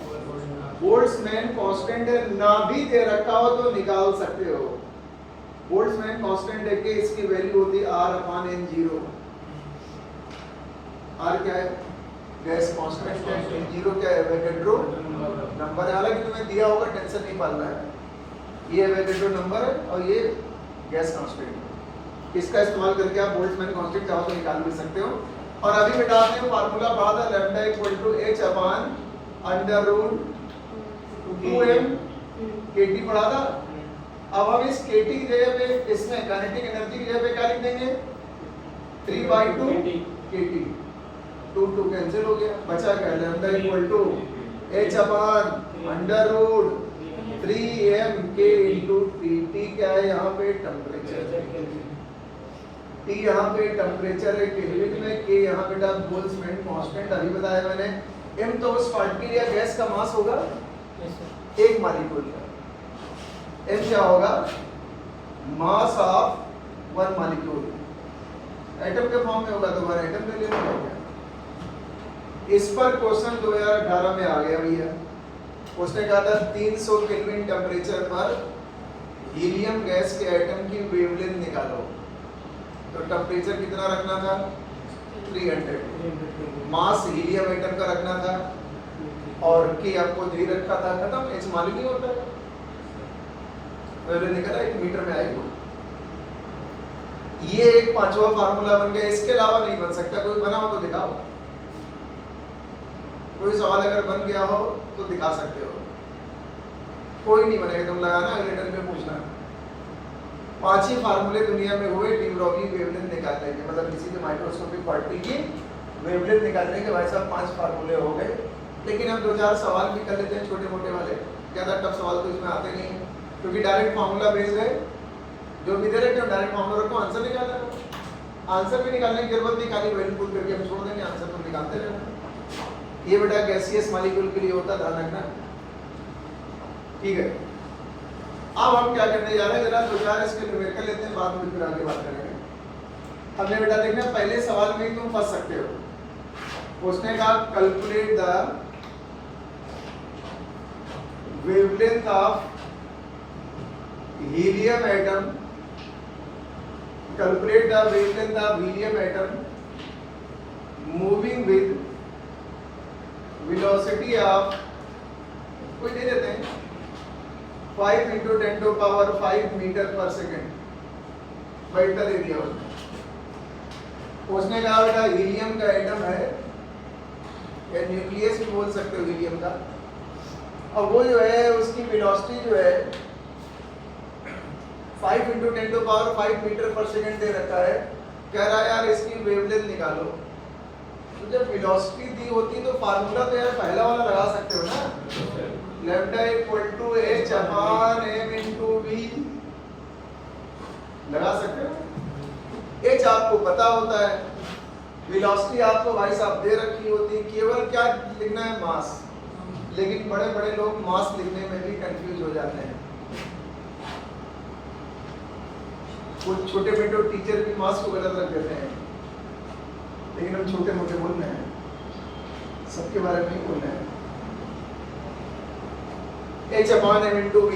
बोल्ट्जमैन कांस्टेंट है, ना भी दे रखा हो तो निकाल सकते हो। बोल्ट्जमैन कांस्टेंट है कि इसकी वैल्यू होती है R/N0। R क्या है? गैस कांस्टेंट है। N0 क्या है? एवोगैड्रो नंबर है। हालांकि तुम्हें दिया होगा, टेंशन नहीं पालना है। ये एवोगैड्रो नंबर है और ये गैस कांस्टेंट। इसका इस्तेमाल करके आप बोल्ट्जमैन कांस्टेंट चाहो तो निकाल भी सकते हो। और अभी बेटा आपने फार्मूला पढ़ा था लैम्डा = h/√2m kT पढ़ा था। अब हम इस kT की जगह पे, इसमें काइनेटिक एनर्जी की जगह पे क्या लिख देंगे? 3/2 kT। 2 कैंसिल हो गया, बचा क्या? लैम्डा = h/√3m k × T क्या है यहाँ पे? टेम्परेचर। T यहाँ पे टेम्परेचर है केल्विन में, K यहाँ बेटा बोल्ट्जमैन कांस्टेंट अभी बताया मैंने। M तो उस पार्टिकल या गैस का मास होगा एक मॉलिक्यूल का। M क्या होगा? Mass of one molecule. Atom के फॉर्म में होगा तो वन एटम ले लेना होगा। इस पर क्वेश्चन 2018 में आ गया भैया। उसने कहा था 300 केल्विन टेम्परेचर पर हीलियम गैस के एटम की वेवलेंथ निकालो। तो टेम्परेचर कितना रखना था? 300। मास हीलियम एटम का रखना था और के आपको दे रखा था, खत्म। एच मालूम नहीं होता है, निकला 1 मीटर में आएगा। ये एक पांचवा फार्मूला बन गया। इसके अलावा नहीं बन सकता। कोई बना हो तो दिखाओ। कोई सवाल अगर बन गया हो तो दिखा सकते हो। कोई नहीं बनेगा, तुम लगाना, अगले टर्म में पूछना। 5 ही फार्मूले दुनिया में हुए डी ब्रोगली वेवलेंथ निकालने के, मतलब किसी भी माइक्रोस्कोपिक पार्टिकल की वेवलेंथ निकालने के। भाई साहब 5 फार्मूले हो गए। लेकिन हम 2-4 सवाल भी कर लेते हैं, छोटे मोटे वाले। ज़्यादा टफ सवाल तो इसमें आते नहीं है, क्योंकि डायरेक्ट फार्मूला बेस्ड है। जो भी दे रखे हो डायरेक्ट फार्मूला रखो, आंसर निकालना। आंसर भी निकालने की जरूरत नहीं, खाली वैल्यू पुट करके हम छोड़ देंगे, आंसर तो निकालते रहना। ये बेटा गैसियस मॉलिक्यूल के लिए होता, ध्यान रखना। ठीक है, अब हम क्या करने जा रहे हैं, जरा 2-4 इसके न्यूमेरिकल लेते हैं, बाद में फिर आगे बात करेंगे। हमने बेटा देखना, पहले सवाल में ही तुम फंस सकते हो। उसने कहा calculate the wavelength of helium atom, calculate the wavelength of helium atom moving with velocity of, कोई दे देते हैं 5 × 10⁵ मीटर पर सेकेंड। बैठता दे दिया उसने कहा बेटा हीलियम का एटम है, या न्यूक्लियस भी बोल सकते हो हीलियम का, और वो जो है उसकी वेलोसिटी जो है 5 × 10⁵ मीटर पर सेकेंड दे रखा है। कह रहा है यार इसकी वेवलेंथ निकालो। तो जब वेलोसिटी दी होती तो फार्मूला तो यार पहला वाला लगा सकते हो ना, लैम्डा = h/m × v लगा सकते हो। h आपको पता होता है, वेलोसिटी आपको भाई साहब दे रखी होती है, केवल क्या लिखना है? मास। लेकिन बड़े बड़े लोग मास लिखने में भी कंफ्यूज हो जाते हैं। कुछ छोटे मोटे टीचर भी मास को गलत रख देते हैं, लेकिन हम छोटे मोटे बोल रहे हैं, सबके बारे में नहीं बोल रहे हैं। H/m into V।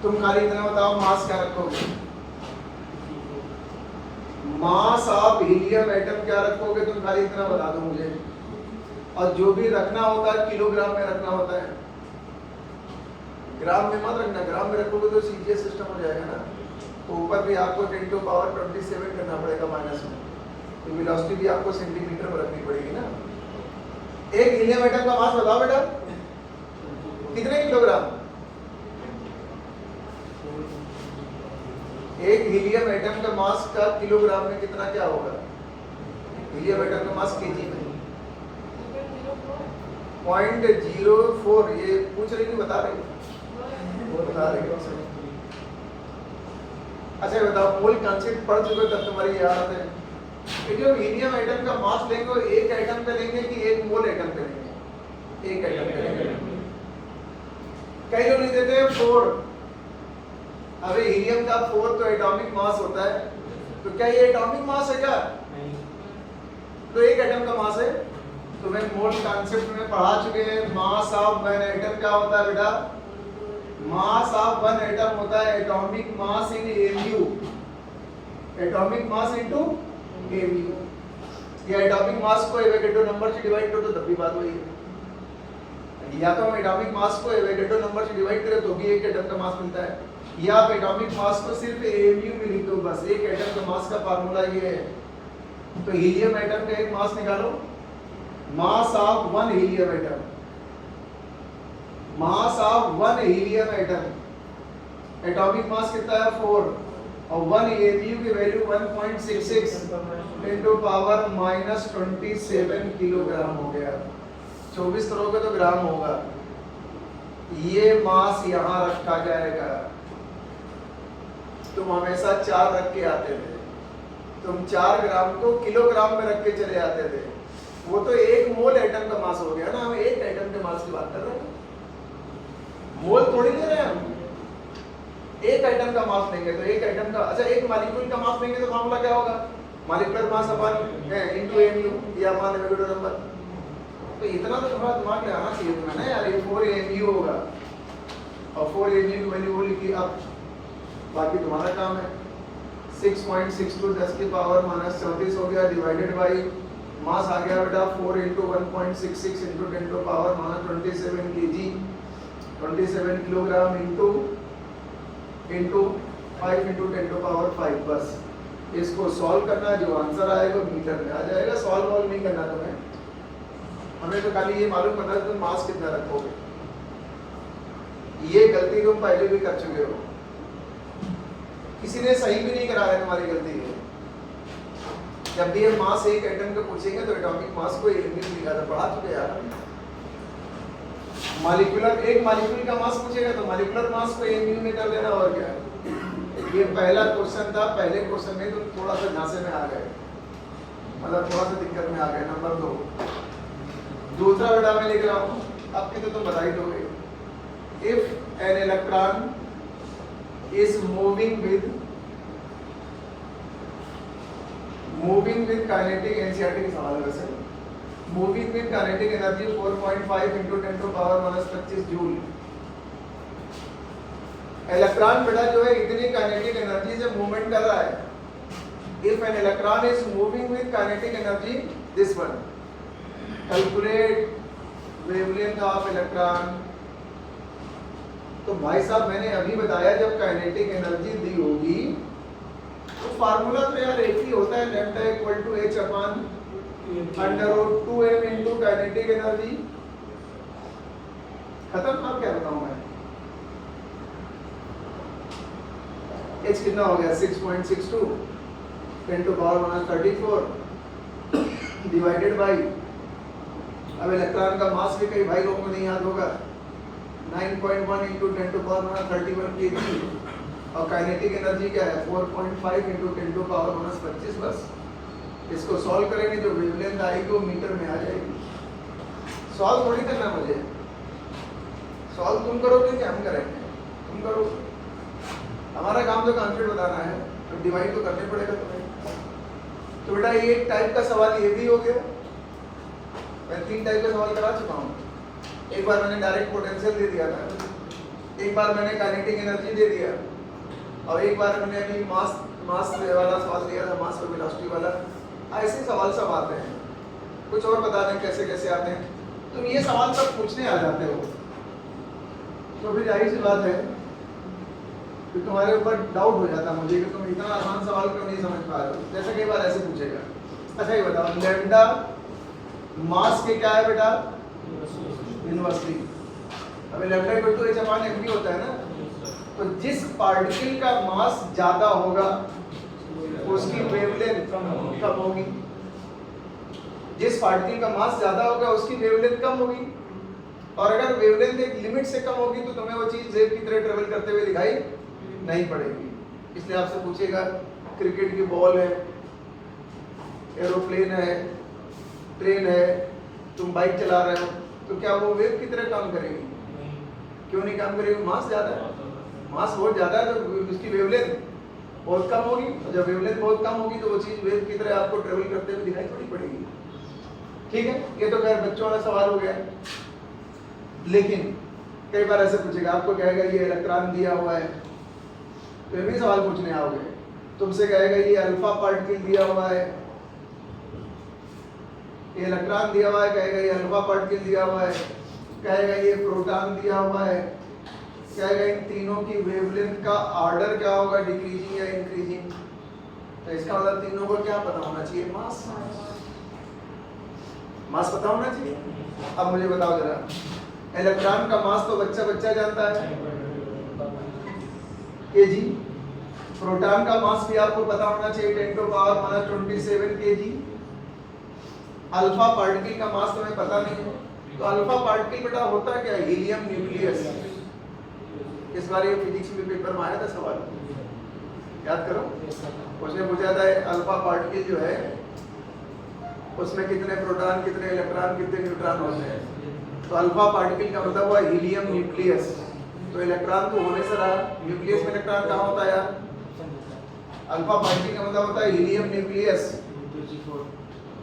तुम खाली इतना बताओ मास क्या रखोगे? मास ऑफ हीलियम एटम क्या रखोगे? तुम खाली इतना बता दो मुझे। और जो भी रखना होता है किलोग्राम में रखना होता है, ग्राम में मत रखना। ग्राम में रखोगे तो सीजीएस सिस्टम हो जाएगा ना, तो ऊपर भी आपको 10⁻27 करना पड़ेगा माइनस में, तो वेलोसिटी भी आपको सेंटीमीटर में रखनी पड़ेगी ना। एक हीलियम एटम का मास बताओ बेटा, कितने किलोग्राम? एक हीलियम एटम का मास का किलोग्राम में कितना क्या होगा? हीलियम एटम का मास केजी में 0.04। ये पूछ रही कि बता रही? वो बता रही है। अच्छा बताओ, मोल कॉन्सेप्ट पढ़ चुके तब तुम्हारी याद है कि जो हीलियम एटम का मास लेंगे वो एक एटम पे लेंगे कि एक मोल एटम पे लेंगे? एक एटम पे लेंगे। कई लोग लिख देते हैं 4। अबे हीलियम का 4 तो एटॉमिक मास होता है, तो क्या ये एटॉमिक मास है क्या? तो एक एटम का मास है। तो मैं मोल कॉन्सेप्ट में पढ़ा चुके हैं। मास ऑफ वन एटम क्या होता है बेटा? मास ऑफ वन एटम होता है एटॉमिक मास इन mu। Atomic mass into mu। ये एटॉमिक मास को एवोगैड्रो नंबर से डिवाइड करो तो तब भी बात वही है। या तो हम एटॉमिक मास को एवोगैड्रो नंबर से डिवाइड करें तो भी एक एटम का मास मिलता है, या आप एटॉमिक मास को सिर्फ mu में लिख दो बस। एक एटम का मास का फार्मूला ये है। तो हीलियम एटम का एक मास निकालो, mass of one helium atom. Mass of one helium atom atomic mass कितना है? 4। और 1 mu की वैल्यू 1.66 इनटू पावर -27 किलोग्राम हो गया। 24 करोगे तो ग्राम होगा। ये मास यहाँ रखा जाएगा। तुम हमेशा 4 रख के आते थे, तुम 4 ग्राम को किलोग्राम में रख के चले आते थे। वो तो एक मोल एटम का मास हो गया ना। हम एक एटम के मास की बात कर रहे हैं, मोल थोड़ी ले रहे हैं हम। एक एटम का मास लेंगे तो एक एटम का, अच्छा एक मॉलिक्यूल का मास लेंगे तो फार्मूला क्या होगा? मॉलिक्यूलर मास अपन इनटू mu या मान एवोगैड्रो नंबर। तो इतना तो थोड़ा दिमाग में आना चाहिए तुम्हें ना यार। ये 4 mu होगा और 4 mu की वैल्यू वो लिखी। अब बाकी तुम्हारा काम है। 6.62 10 की पावर -34 हो गया, डिवाइडेड बाई मास आ गया बेटा 4 × 1.66 × 10 to power -27 kg, 27 kilogram into 5 × 10 to power 5। बस इसको सॉल्व करना, जो आंसर आएगा मीटर में आ जाएगा। सॉल्व वॉल्व नहीं करना तुम्हें, हमें तो खाली ये मालूम करना है तुम मास कितना रखोगे। ये गलती तुम पहले भी कर चुके हो, किसी ने सही भी नहीं कराया तुम्हारी गलती है। जब भी हम मास एक एटम का पूछेंगे तो एटॉमिक मास को यूनिट लिखा था, पढ़ा चुके यार। मॉलिक्यूलर, एक मॉलिक्यूल का मास पूछेगा तो मॉलिक्यूलर मास को mu में कर देना, और क्या। ये पहला क्वेश्चन था। पहले क्वेश्चन में तुम थोड़ा सा झांसे में आ गए, मतलब थोड़ा सा दिक्कत में आ गए। नंबर 2 दूसरा बेटा मैं लिख रहा हूँ, अब की तो तुम बता ही दोगे। If an electron is moving with kinetic NCERT की सवाल है वैसे। moving with kinetic energy 4.5 × 10 to power -25 joule. Electron बेटा जो है इतनी काइनेटिक एनर्जी से मूवमेंट कर रहा है। if an electron is moving with kinetic energy this one, calculate wavelength of electron। तो भाई साहब मैंने अभी बताया जब काइनेटिक एनर्जी दी होगी तो फार्मूला तो यार एक ही होता है, lambda = h/√2m into kinetic energy. खत्म। अब क्या बताऊं मैं? h कितना हो गया? 6.62 10 टू पावर -34 डिवाइडेड बाई, अब इलेक्ट्रॉन का मास भी कई भाई लोगों को नहीं याद होगा, 9.1 × 10 टू पावर -31 kg। और काइनेटिक एनर्जी क्या है? 4.5 × 10 टू पावर -25। बस इसको सॉल्व करेंगे, जो वेवलेंथ आएगी वो मीटर में आ जाएगी। सॉल्व थोड़ी करना मुझे, सॉल्व तुम करोगे कि हम करेंगे? तुम करो। हमारा काम तो कॉन्सेप्ट बताना है, तो डिवाइड तो करने पड़ेगा तुम्हें। तो बेटा ये एक टाइप का सवाल ये भी हो गया। मैं 3 टाइप का सवाल करा चुका हूँ। एक बार मैंने डायरेक्ट पोटेंशियल दे दिया था, एक बार मैंने काइनेटिक एनर्जी दे दिया, और एक बार मैंने अभी मास वाला सवाल दिया था, मास और वेलोसिटी वाला। ऐसे सवाल सब आते हैं। कुछ और बता दें कैसे कैसे आते हैं। तुम ये सवाल सब पूछने आ जाते हो, तो फिर जाहिर सी बात है कि तुम्हारे ऊपर डाउट हो जाता मुझे कि तुम इतना आसान सवाल क्यों नहीं समझ पा रहे हो। जैसे कई बार ऐसे पूछेगा, अच्छा ये बताओ लैम्डा मास के क्या है बेटा? यूनिवर्सिटी। अभी लैम्डा इक्वल टू h/mv होता है ना, तो जिस पार्टिकल का मास ज्यादा होगा उसकी वेवलेंथ कम होगी। जिस पार्टिकल का मास ज्यादा होगा उसकी वेवलेंथ कम होगी, और अगर वेवलेंथ एक लिमिट से कम होगी तो तुम्हें वो चीज वेव की तरह ट्रेवल करते हुए दिखाई नहीं पड़ेगी। इसलिए आपसे पूछेगा क्रिकेट की बॉल है, एरोप्लेन है, ट्रेन है, तुम बाइक चला रहे हो, तो क्या वो वेव की तरह काम करेगी? क्यों नहीं काम करेगी? मास ज्यादा है, मास बहुत ज्यादा है तो उसकी वेवलेंथ बहुत कम होगी, और जब वेवलेंथ बहुत कम होगी तो वो चीज वेव की तरह आपको ट्रेवल करते हुए दिखाई थोड़ी पड़ेगी। ठीक है, ये तो खैर बच्चों वाला सवाल हो गया। लेकिन कई बार ऐसे पूछेगा, आपको कहेगा ये इलेक्ट्रॉन दिया हुआ है, तो ये भी सवाल पूछने आओगे। तुमसे कहेगा ये अल्फा पार्टिकल दिया हुआ है, ये इलेक्ट्रॉन दिया हुआ है, कहेगा ये अल्फा पार्टिकल दिया हुआ है, कहेगा ये प्रोटॉन दिया हुआ है, कहेगा इन तीनों की वेवलेंथ का ऑर्डर क्या होगा, डिक्रीजिंग या इंक्रीजिंग। तो इसका मतलब तीनों को क्या पता होना चाहिए? मास। मास पता होना चाहिए। अब मुझे बताओ जरा, इलेक्ट्रॉन का मास तो बच्चा जानता है, केजी। प्रोटॉन का मास भी आपको पता होना चाहिए, 10⁻27 केजी। अल्फा पार्टिकल का मास तुम्हें पता नहीं है, तो अल्फा पार्टिकल बेटा होता क्या? Helium nucleus. इस बार ये फिजिक्स में पेपर में आया था सवाल, याद करो। उसने पूछा था अल्फा पार्टिकल जो है उसमें कितने प्रोटॉन, कितने इलेक्ट्रॉन, कितने न्यूट्रॉन होते हैं। तो अल्फा पार्टिकल का मतलब हुआ हीलियम न्यूक्लियस। तो इलेक्ट्रॉन तो होने से रहा, न्यूक्लियस में इलेक्ट्रॉन कहाँ होता है यार? अल्फा पार्टिकल का मतलब होता है हीलियम न्यूक्लियस।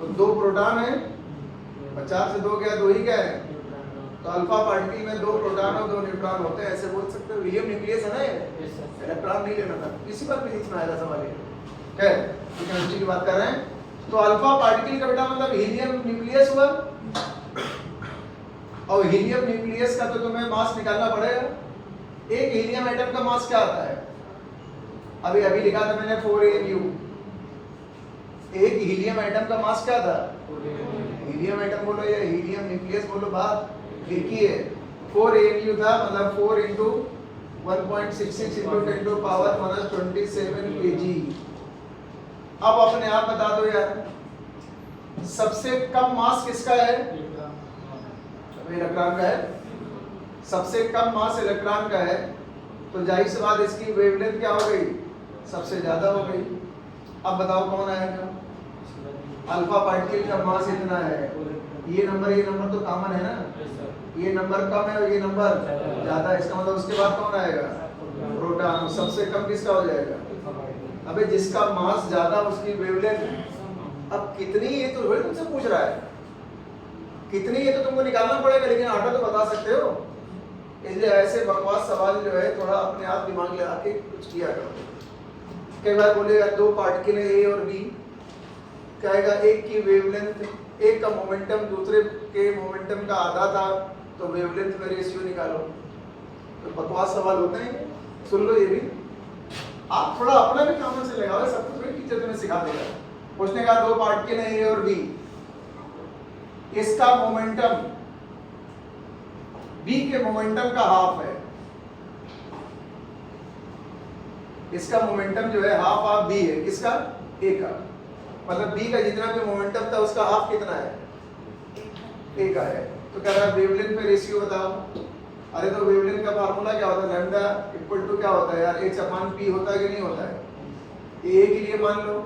तो 2 प्रोटॉन है, 4 से 2 गया, 2 ही क्या है? तो अल्फा पार्टिकल में 2 प्रोटॉन और 2 न्यूट्रॉन होते हैं, ऐसे बोल सकते हो। हीलियम न्यूक्लियस है ना ये, इलेक्ट्रॉन नहीं लेना था। इसी बार फिजिक्स में आया था सवाल ये। खैर केमिस्ट्री की बात कर रहे हैं। तो अल्फा पार्टिकल का बेटा मतलब हीलियम न्यूक्लियस हुआ, और हीलियम न्यूक्लियस का तो तुम्हें मास निकालना पड़ेगा। एक हीलियम एटम का मास क्या आता है? अभी लिखा था मैंने 4 AMU। एक हीलियम एटम का मास क्या था? हीलियम एटम बोलो या हीलियम न्यूक्लियस बोलो, बात लिखिए। 4 AMU था, मतलब 4 × 1.66 × 10⁻27 kg। अब अपने आप बता दो यार, सबसे कम मास किसका है? इलेक्ट्रॉन का है। सबसे कम मास इलेक्ट्रॉन का है, तो जाहिर सी बात इसकी वेवलेंथ क्या हो गई? सबसे ज्यादा हो गई। अब बताओ कौन आएगा? अल्फा पार्टिकल का मास इतना है, ये नंबर तो कॉमन है ना, ये नंबर कम है और ये नंबर ज्यादा है, इसका मतलब उसके बाद कौन आएगा? प्रोटॉन। सबसे कम किसका हो जाएगा? अबे जिसका मास ज्यादा उसकी वेवलेंथ। अब कितनी, ये तो रोहित तुमसे पूछ रहा है कितनी, ये तो तुमको निकालना पड़ेगा, लेकिन आटा तो बता सकते हो। इसलिए ऐसे बकवास सवाल जो है थोड़ा अपने आप दिमाग लगा के कुछ किया करो। कई बार बोलेगा 2 पार्टिकल है ए और बी, कहेगा एक की वेवलेंथ, एक का मोमेंटम दूसरे के मोमेंटम का आधा था, तो वेवलेंथ में रेशियो निकालो। तो बकवास सवाल होते हैं, सुन लो ये भी। आप थोड़ा अपना भी कॉमन से लगाओ, सब कुछ टीचर तुम्हें सिखा देगा। उसने कहा 2 पार्टिकल है ए और बी, इसका मोमेंटम बी के मोमेंटम का हाफ है, इसका मोमेंटम जो है हाफ ऑफ बी है, किसका? ए का। मतलब बी का जितना भी मोमेंटम था उसका हाफ कितना है? ए का है। तो कह रहा है वेवलेंथ में रेशियो बताओ। अरे तो वेवलेंथ का फार्मूला क्या होता है? लैम्डा इक्वल टू क्या होता है यार? h/p होता है कि नहीं होता है? ए के लिए मान लो,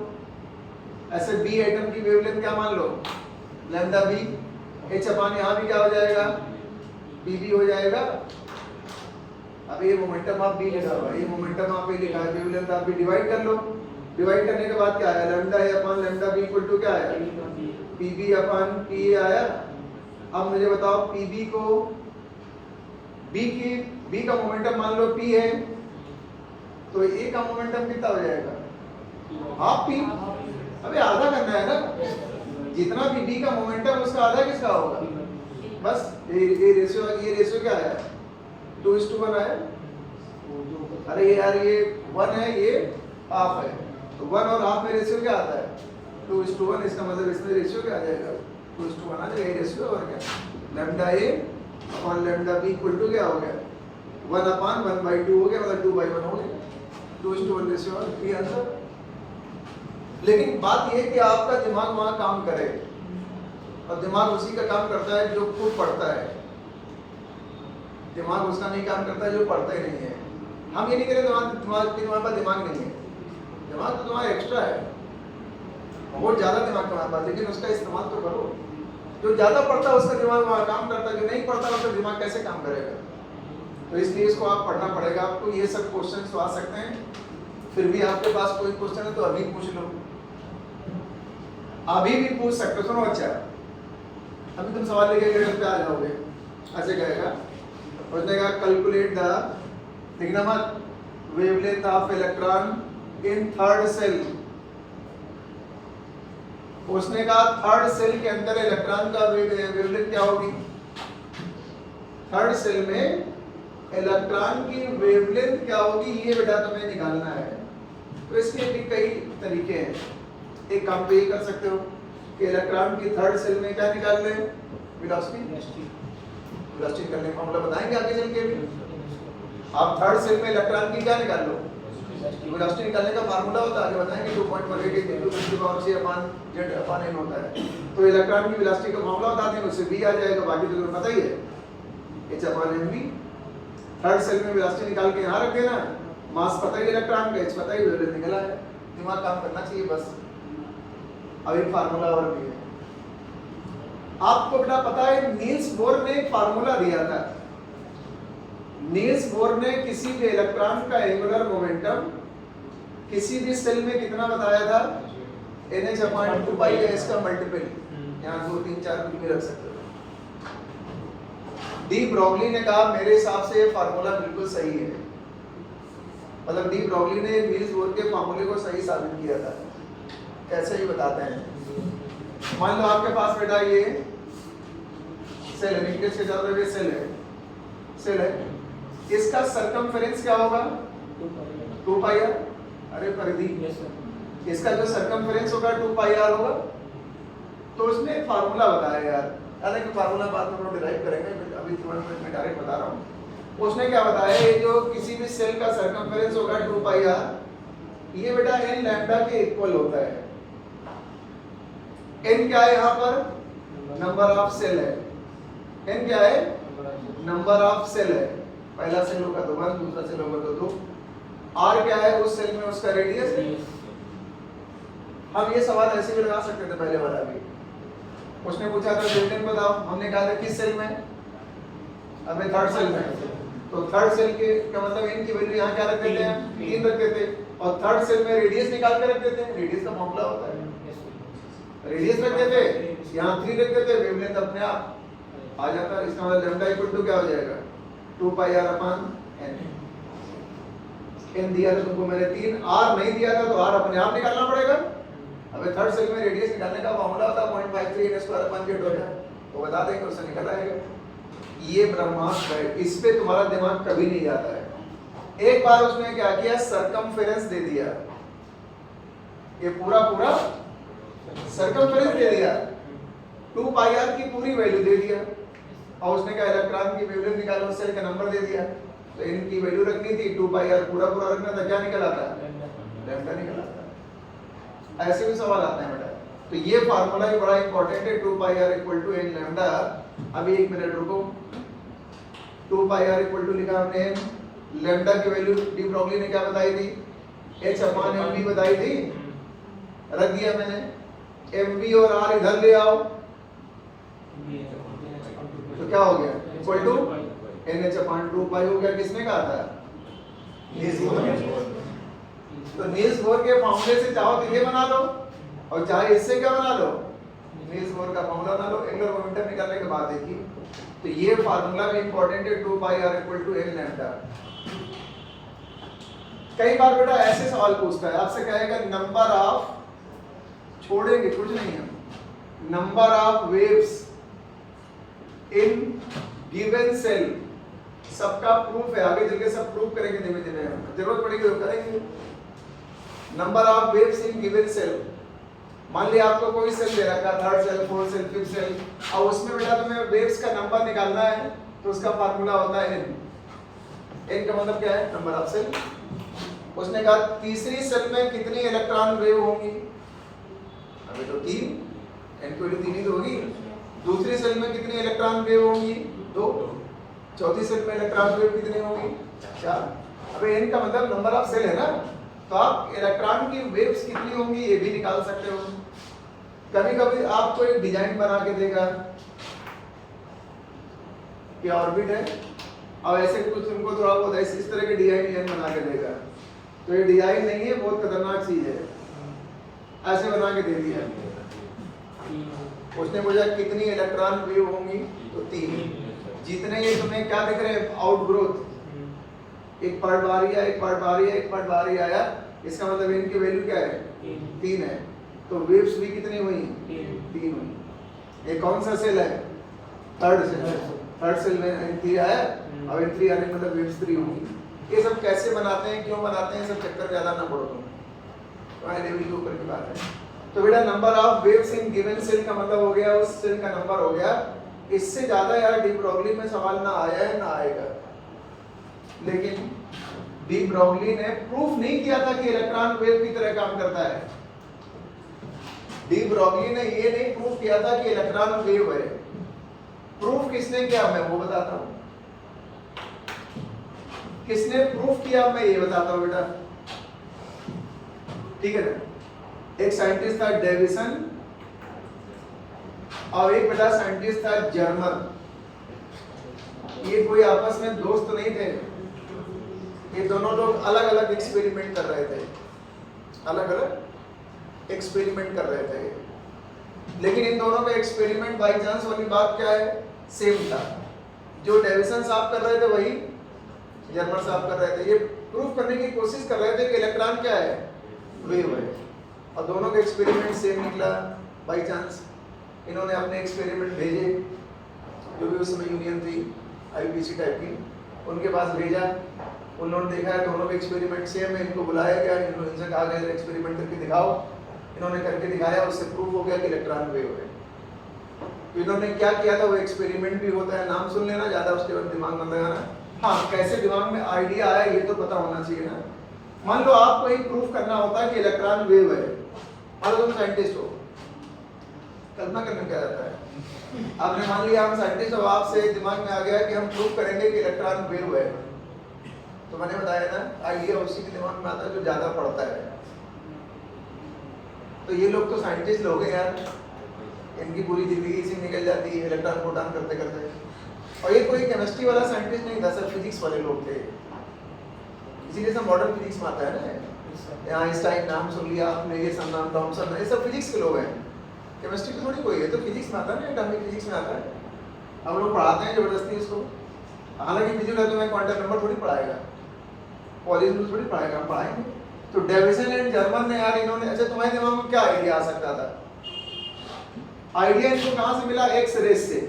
ऐसे बी एटम की वेवलेंथ क्या मान लो? Lambda B. h/, यहाँ भी क्या हो जाएगा? bb हो जाएगा। अब ये मोमेंटम आप बी लिखा हुआ है, ये मोमेंटम आप ए लिखा है, वेवलेंथ आप भी डिवाइड कर लो। डिवाइड करने के बाद क्या आया? Lambda A upon lambda B equal to क्या आया? pb/p आया। अब मुझे बताओ pb को बी का मोमेंटम मान लो P है, तो ए का मोमेंटम कितना हो जाएगा? Half P। अबे आधा करना है ना, जितना भी बी का मोमेंटम उसका आधा किसका होगा? बस ये रेशियो क्या है? 2:1 आया। अरे यार ये 1 है, ये हाफ है, तो 1 और हाफ में रेशियो क्या आता है? 2:1। इसका मतलब इसमें रेशियो क्या आ जाएगा? 2:1 आ जाएगा। ये रेशियो और क्या? Lambda A upon lambda B equal to क्या हो गया? 1/1/2 हो गया, मतलब 2/1 हो गया। 2:1 रेशियो और बी आंसर। लेकिन बात ये है कि आपका दिमाग वहां काम करे, और दिमाग उसी का काम करता है जो खुद पढ़ता है। दिमाग उसका नहीं काम करता है जो पढ़ता ही नहीं है। हम ये नहीं कह रहे तुम्हारे पास दिमाग नहीं है, दिमाग तो तुम्हारा एक्स्ट्रा है, बहुत ज्यादा दिमाग तुम्हारे पास, लेकिन उसका इस्तेमाल तो करो। जो ज्यादा पढ़ता है उसका दिमाग वहाँ काम करता है, जो नहीं पढ़ता उसका दिमाग कैसे काम करेगा? तो इसलिए इसको आप पढ़ना पड़ेगा आपको। ये सब क्वेश्चन तो आ सकते हैं, फिर भी आपके पास कोई क्वेश्चन है तो अभी पूछ लो, अभी भी पूछ सकते हो। सुनो अच्छा, अभी तुम सवाल लेके घर पे आ जाओगे, ऐसे कहेगा, उसने कहा कैलकुलेट द, लिखना मत, wavelength of electron in third cell. उसने कहा थर्ड सेल के अंदर इलेक्ट्रॉन का वेवलेंथ क्या होगी? थर्ड सेल में इलेक्ट्रॉन की वेवलेंथ क्या होगी, ये बेटा तुम्हें निकालना है। तो इसके भी कई तरीके हैं। एक काम तो ये कर सकते हो कि इलेक्ट्रॉन की थर्ड सेल में क्या निकाल लें? वेलोसिटी। वेलोसिटी करने का फॉर्मूला बताएंगे आगे चल के भी। आप थर्ड सेल में इलेक्ट्रॉन की क्या निकाल लो? वेलोसिटी निकालने का फार्मूला होता है, आगे बताएंगे। 2.48 × 10⁻⁶ होता है। तो इलेक्ट्रॉन की वेलोसिटी का फार्मूला बताते हैं, उससे v आ जाएगा, बाकी तो तुम्हें पता ही है, h/mv। थर्ड सेल में वेलोसिटी निकाल के यहाँ रख देना, मास पता ही इलेक्ट्रॉन का, h पता ही, वेवलेंथ निकला है। दिमाग काम करना चाहिए बस। अब एक फार्मूला और भी है आपको बेटा पता है, नील्स बोर ने एक फार्मूला दिया था। नील्स बोर ने किसी भी इलेक्ट्रॉन का एंगुलर मोमेंटम किसी भी सेल में कितना बताया था? NH/2πs का मल्टीपल, यहाँ 2 3 4 कुछ भी रख सकते हो। डी ब्रॉगली ने कहा मेरे हिसाब से ये फार्मूला बिल्कुल सही है, मतलब डी ब्रॉगली ने नील्स बोर के फार्मूले को सही साबित किया था। कैसे ही बताते हैं। मान लो आपके पास बेटा ये सेल है, न्यूक्लियस के चारों तरफ सेल है, इसका सरकमफेरेंस क्या होगा? 2πr। अरे परिधि, इसका जो सरकमफेरेंस होगा 2πr होगा। तो उसने एक फार्मूला बताया यार, हालांकि फार्मूला बाद में हम डिराइव करेंगे, अभी तुरंत मैं डायरेक्ट बता रहा हूँ। उसने क्या बताया, ये जो किसी भी सेल का सरकमफेरेंस होगा 2πr, ये बेटा n लैम्डा के इक्वल होता है। n क्या है यहाँ पर? नंबर ऑफ सेल है। n क्या है? नंबर ऑफ सेल है। पहला सेल होगा तो 1, दूसरा सेल होगा तो 2। r क्या है? उस सेल में उसका रेडियस। हम ये सवाल ऐसे भी लगा सकते थे पहले वाला भी। उसने पूछा था वेवलेंथ बताओ, हमने कहा था किस सेल में? अबे थर्ड सेल में। तो थर्ड सेल के का मतलब n की वैल्यू यहाँ क्या रख देते हैं? 3 रख देते, और थर्ड सेल में रेडियस निकाल के रख देते हैं। रेडियस का फॉर्मूला होता है, रेडियस रख देते, यहाँ 3 रख देते, वेवलेंथ अपने आप आ जाता है। इसका मतलब लैम्डा इक्वल टू क्या हो जाएगा? 2πr/n। n दिया था तुमको मैंने 3, r नहीं दिया था तो r अपने आप निकालना पड़ेगा। अबे थर्ड सेल में रेडियस निकालने का फॉर्मूला होता है 0.53 n² होता है, तो बता देंगे उससे निकल आएगा। ये ब्रह्मास्त्र है, इस पे तुम्हारा दिमाग कभी नहीं जाता है। एक बार उसने क्या किया, सरकमफेरेंस दे दिया, ये पूरा सरकमफेरेंस दे दिया, 2πr की पूरी वैल्यू दे दिया, और उसने कहा इलेक्ट्रॉन की वेवलेंथ निकालो, सेल का नंबर दे दिया। तो इनकी वैल्यू रखनी थी, 2πr पूरा रखना था, क्या निकल आता है? लैम्डा निकल आता है। ऐसे भी सवाल आते हैं बेटा। तो ये फार्मूला भी बड़ा इंपॉर्टेंट है, 2πr = n लैम्डा। अभी 1 मिनट रुको। 2πr = लिखा हमने n, लैम्डा की वैल्यू डी ब्रॉगली ने क्या बताई थी? h/mv बताई थी, रख दिया मैंने। mv और r इधर ले आओ तो क्या हो गया? इक्वल टू NH/2π हो गया। किसने कहा था? नील्स बोर ने। तो नील्स बोर के फॉर्मूले से चाहो तो ये बना लो, और चाहे इससे क्या बना लो? नील्स बोर का फॉर्मूला बना लो, एंगुलर मोमेंटम निकालने के बाद देखिए। तो ये फार्मूला भी इंपॉर्टेंट है, 2 pi r equal to n lambda. कई बार बेटा ऐसे सवाल पूछता है, आपसे कहेगा नंबर ऑफ, छोड़ेंगे कुछ नहीं है, number of waves in given cell, सबका प्रूफ है, आगे चल के सब प्रूफ करेंगे धीमे धीमे, जरूरत पड़ेगी तो करेंगे। Number of waves in given cell, मान लिया आपको कोई सेल दे रखा, third cell, fourth cell, fifth cell, और उसमें बेटा तुम्हें वेव्स का नंबर निकालना है, तो उसका फार्मूला होता है n। n का मतलब क्या है? Number of cell. उसने कहा तीसरी सेल में कितनी इलेक्ट्रॉन वेव होंगी, अभी तो 3, n की वैल्यू 3 ही तो होगी। दूसरी सेल में कितनी इलेक्ट्रॉन वेव होंगी, 2। चौथी सेल में इलेक्ट्रॉन वेव कितनी होंगी, 4। अबे n का मतलब नंबर ऑफ सेल है ना, तो आप इलेक्ट्रॉन की वेव्स कितनी होंगी ये भी निकाल सकते हो। कभी कभी आपको एक डिजाइन बना के देगा कि ऑर्बिट है, और ऐसे कुछ उनको थोड़ा बहुत ऐसे इस तरह के डिजाइन बना के देगा, तो ये डिजाइन नहीं है, बहुत खतरनाक चीज है। ऐसे बना के दे दिया, उसने पूछा कितनी इलेक्ट्रॉन वेव होंगी, तो 3। जितने ये तुम्हें क्या दिख रहे हैं, आउटग्रोथ, एक पार्ट बाहर ही आया, एक पार्ट बाहर ही आया, एक पार्ट बाहर ही आया, इसका मतलब इनकी वैल्यू क्या है, 3 है। तो वेव्स भी कितनी हुई, 3 हुई। ये कौन सा सेल है, थर्ड सेल। थर्ड सेल में एंट्री आया, अब एंट्री आने का मतलब वेव्स 3 होगी। ये सब कैसे बनाते हैं, क्यों बनाते हैं, सब चक्कर ज्यादा ना पड़ो तुम, तुम्हारे लेवल के ऊपर की बात है। तो बेटा number of waves in given cell का मतलब हो गया उस सेल का नंबर हो गया। इससे ज्यादा यार डी ब्रोगली में सवाल ना आया है ना आएगा, लेकिन डी ब्रोगली ने प्रूफ नहीं किया था कि इलेक्ट्रॉन वेव की तरह काम करता है। डी ब्रोगली ने ये नहीं प्रूफ किया था कि इलेक्ट्रॉन वेव है। प्रूफ किसने किया, मैं वो बताता हूं। किसने प्रूफ किया, मैं ये बताता हूं बेटा, ठीक है ना। एक साइंटिस्ट था डेविसन, और एक बेटा साइंटिस्ट था जर्मन। ये कोई आपस में दोस्त नहीं थे, ये दोनों लोग अलग अलग एक्सपेरिमेंट कर रहे थे, अलग अलग एक्सपेरिमेंट कर रहे थे। लेकिन इन दोनों का एक्सपेरिमेंट बाई चांस वाली बात क्या है, सेम था। जो डेविसन साहब कर रहे थे वही जर्मन साहब कर रहे थे। ये प्रूफ करने की कोशिश कर रहे थे कि इलेक्ट्रॉन क्या है, वेव है, और दोनों का एक्सपेरिमेंट सेम निकला बाई चांस। इन्होंने अपने एक्सपेरिमेंट भेजे, जो भी उस समय यूनियन थी आईपीसी टाइप की, उनके पास भेजा। उन्होंने देखा है दोनों का एक्सपेरिमेंट सेम है, इनको बुलाया गया, इनसे कहा गया एक्सपेरिमेंट करके दिखाओ। इन्होंने करके दिखाया, उससे प्रूफ हो गया कि इलेक्ट्रॉन वेव है। तो इन्होंने क्या किया था, वो एक्सपेरिमेंट भी होता है, नाम सुन लेना ज्यादा, उसके बाद दिमाग में लगाना। हाँ, कैसे दिमाग में आइडिया आया ये तो पता होना चाहिए ना। मान लो आपको एक प्रूफ करना होता है कि इलेक्ट्रॉन वेव है, और तुम साइंटिस्ट हो, कल्पना करने क्या रहता है। आपने मान लिया हम साइंटिस्ट हो, आपसे दिमाग में आ गया कि हम प्रूफ करेंगे कि इलेक्ट्रॉन वेव है, तो मैंने बताया ना, आइडिया उसी के दिमाग में आता है जो ज्यादा पढ़ता है। तो ये लोग तो साइंटिस्ट लोग हैं यार, इनकी पूरी जिंदगी इसी में निकल जाती है इलेक्ट्रॉन प्रोटॉन करते करते। और ये कोई केमिस्ट्री वाला साइंटिस्ट नहीं था, सब फिजिक्स वाले लोग थे। इसीलिए सब मॉडर्न फिजिक्स में आता है ना, यहाँ आइंस्टाइन नाम सुन लिया आपने, ये सब नाम थॉमसन, ये सब फिजिक्स के लोग हैं। केमिस्ट्री तो थोड़ी कोई है, तो फिजिक्स में आता है ना, एटॉमिक फिजिक्स में आता है। हम लोग पढ़ाते हैं जबरदस्ती उसको, हालांकि फिजिक्स है तो मैं क्वांटम नंबर थोड़ी पढ़ाएगा, कॉलेज में थोड़ी पढ़ाएगा, हम पढ़ाएंगे। तो डेविसन एंड जर्मन ने यार, इन्होंने, अच्छा तुम्हारे दिमाग में क्या आइडिया आ सकता था? आइडिया इनको कहां से मिला, एक्स रेस से।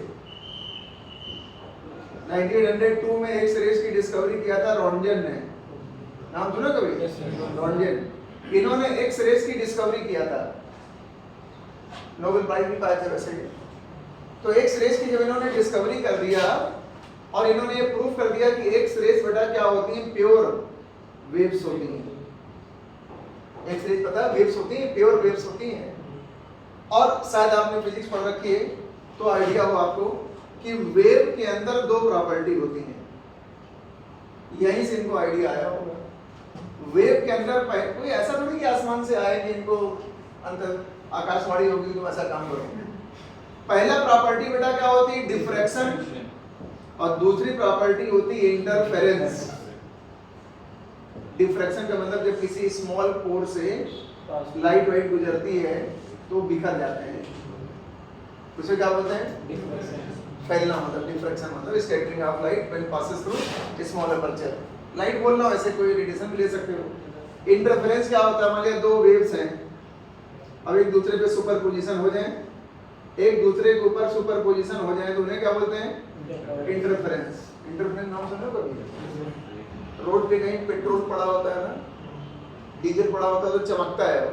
1902 में एक्स रेस की डिस्कवरी किया था रॉन्टगेन ने, नाम सुना कभी? रॉन्टगेन। इन्होंने एक्स रेस की डिस्कवरी किया था, नोबेल प्राइज भी पाया था वैसे। तो एक्स रेस की जब इन्होंने डिस्कवरी कर दिया, और इन्होंने ये प्रूफ कर दिया कि एक्स रेस बेटा क्या होती है, प्योर वेव्स होती हैं। एक्स रेस पता है, वेव्स होती हैं, प्योर वेव्स होती हैं। और शायद आपने फिजिक्स पढ़ रखी है, तो आइडिया हो आपको कि वेव के अंदर 2 प्रॉपर्टी होती हैं। यहीं से इनको आइडिया आया होगा। वेव के अंदर कोई ऐसा थोड़ी कि आसमान से आए कि इनको अंतर आकाशवाणी होगी तो ऐसा काम करोगे। पहला प्रॉपर्टी बेटा क्या होती है, डिफ्रैक्शन, और दूसरी प्रॉपर्टी होती है इंटरफेरेंस। डिफ्रैक्शन का मतलब जब किसी स्मॉल पोर से लाइट वाइट गुजरती है तो बिखर जाते हैं, उसे क्या बोलते हैं? फैलना, मतलब डिफ्रैक्शन मतलब scattering of light when passes through small aperture. Light बोलना वैसे कोई रेडिएशन भी ले सकते हो। इंटरफेरेंस क्या होता है? मान लिया दो वेव्स हैं, अब एक दूसरे पे सुपरपोजिशन हो जाए, एक दूसरे के ऊपर सुपरपोजिशन हो जाए तो उन्हें क्या बोलते हैं? इंटरफेरेंस। इंटरफेरेंस नाम सुना कभी? रोड पे कहीं पेट्रोल पड़ा होता है ना, डीजल पड़ा होता है तो चमकता है, वो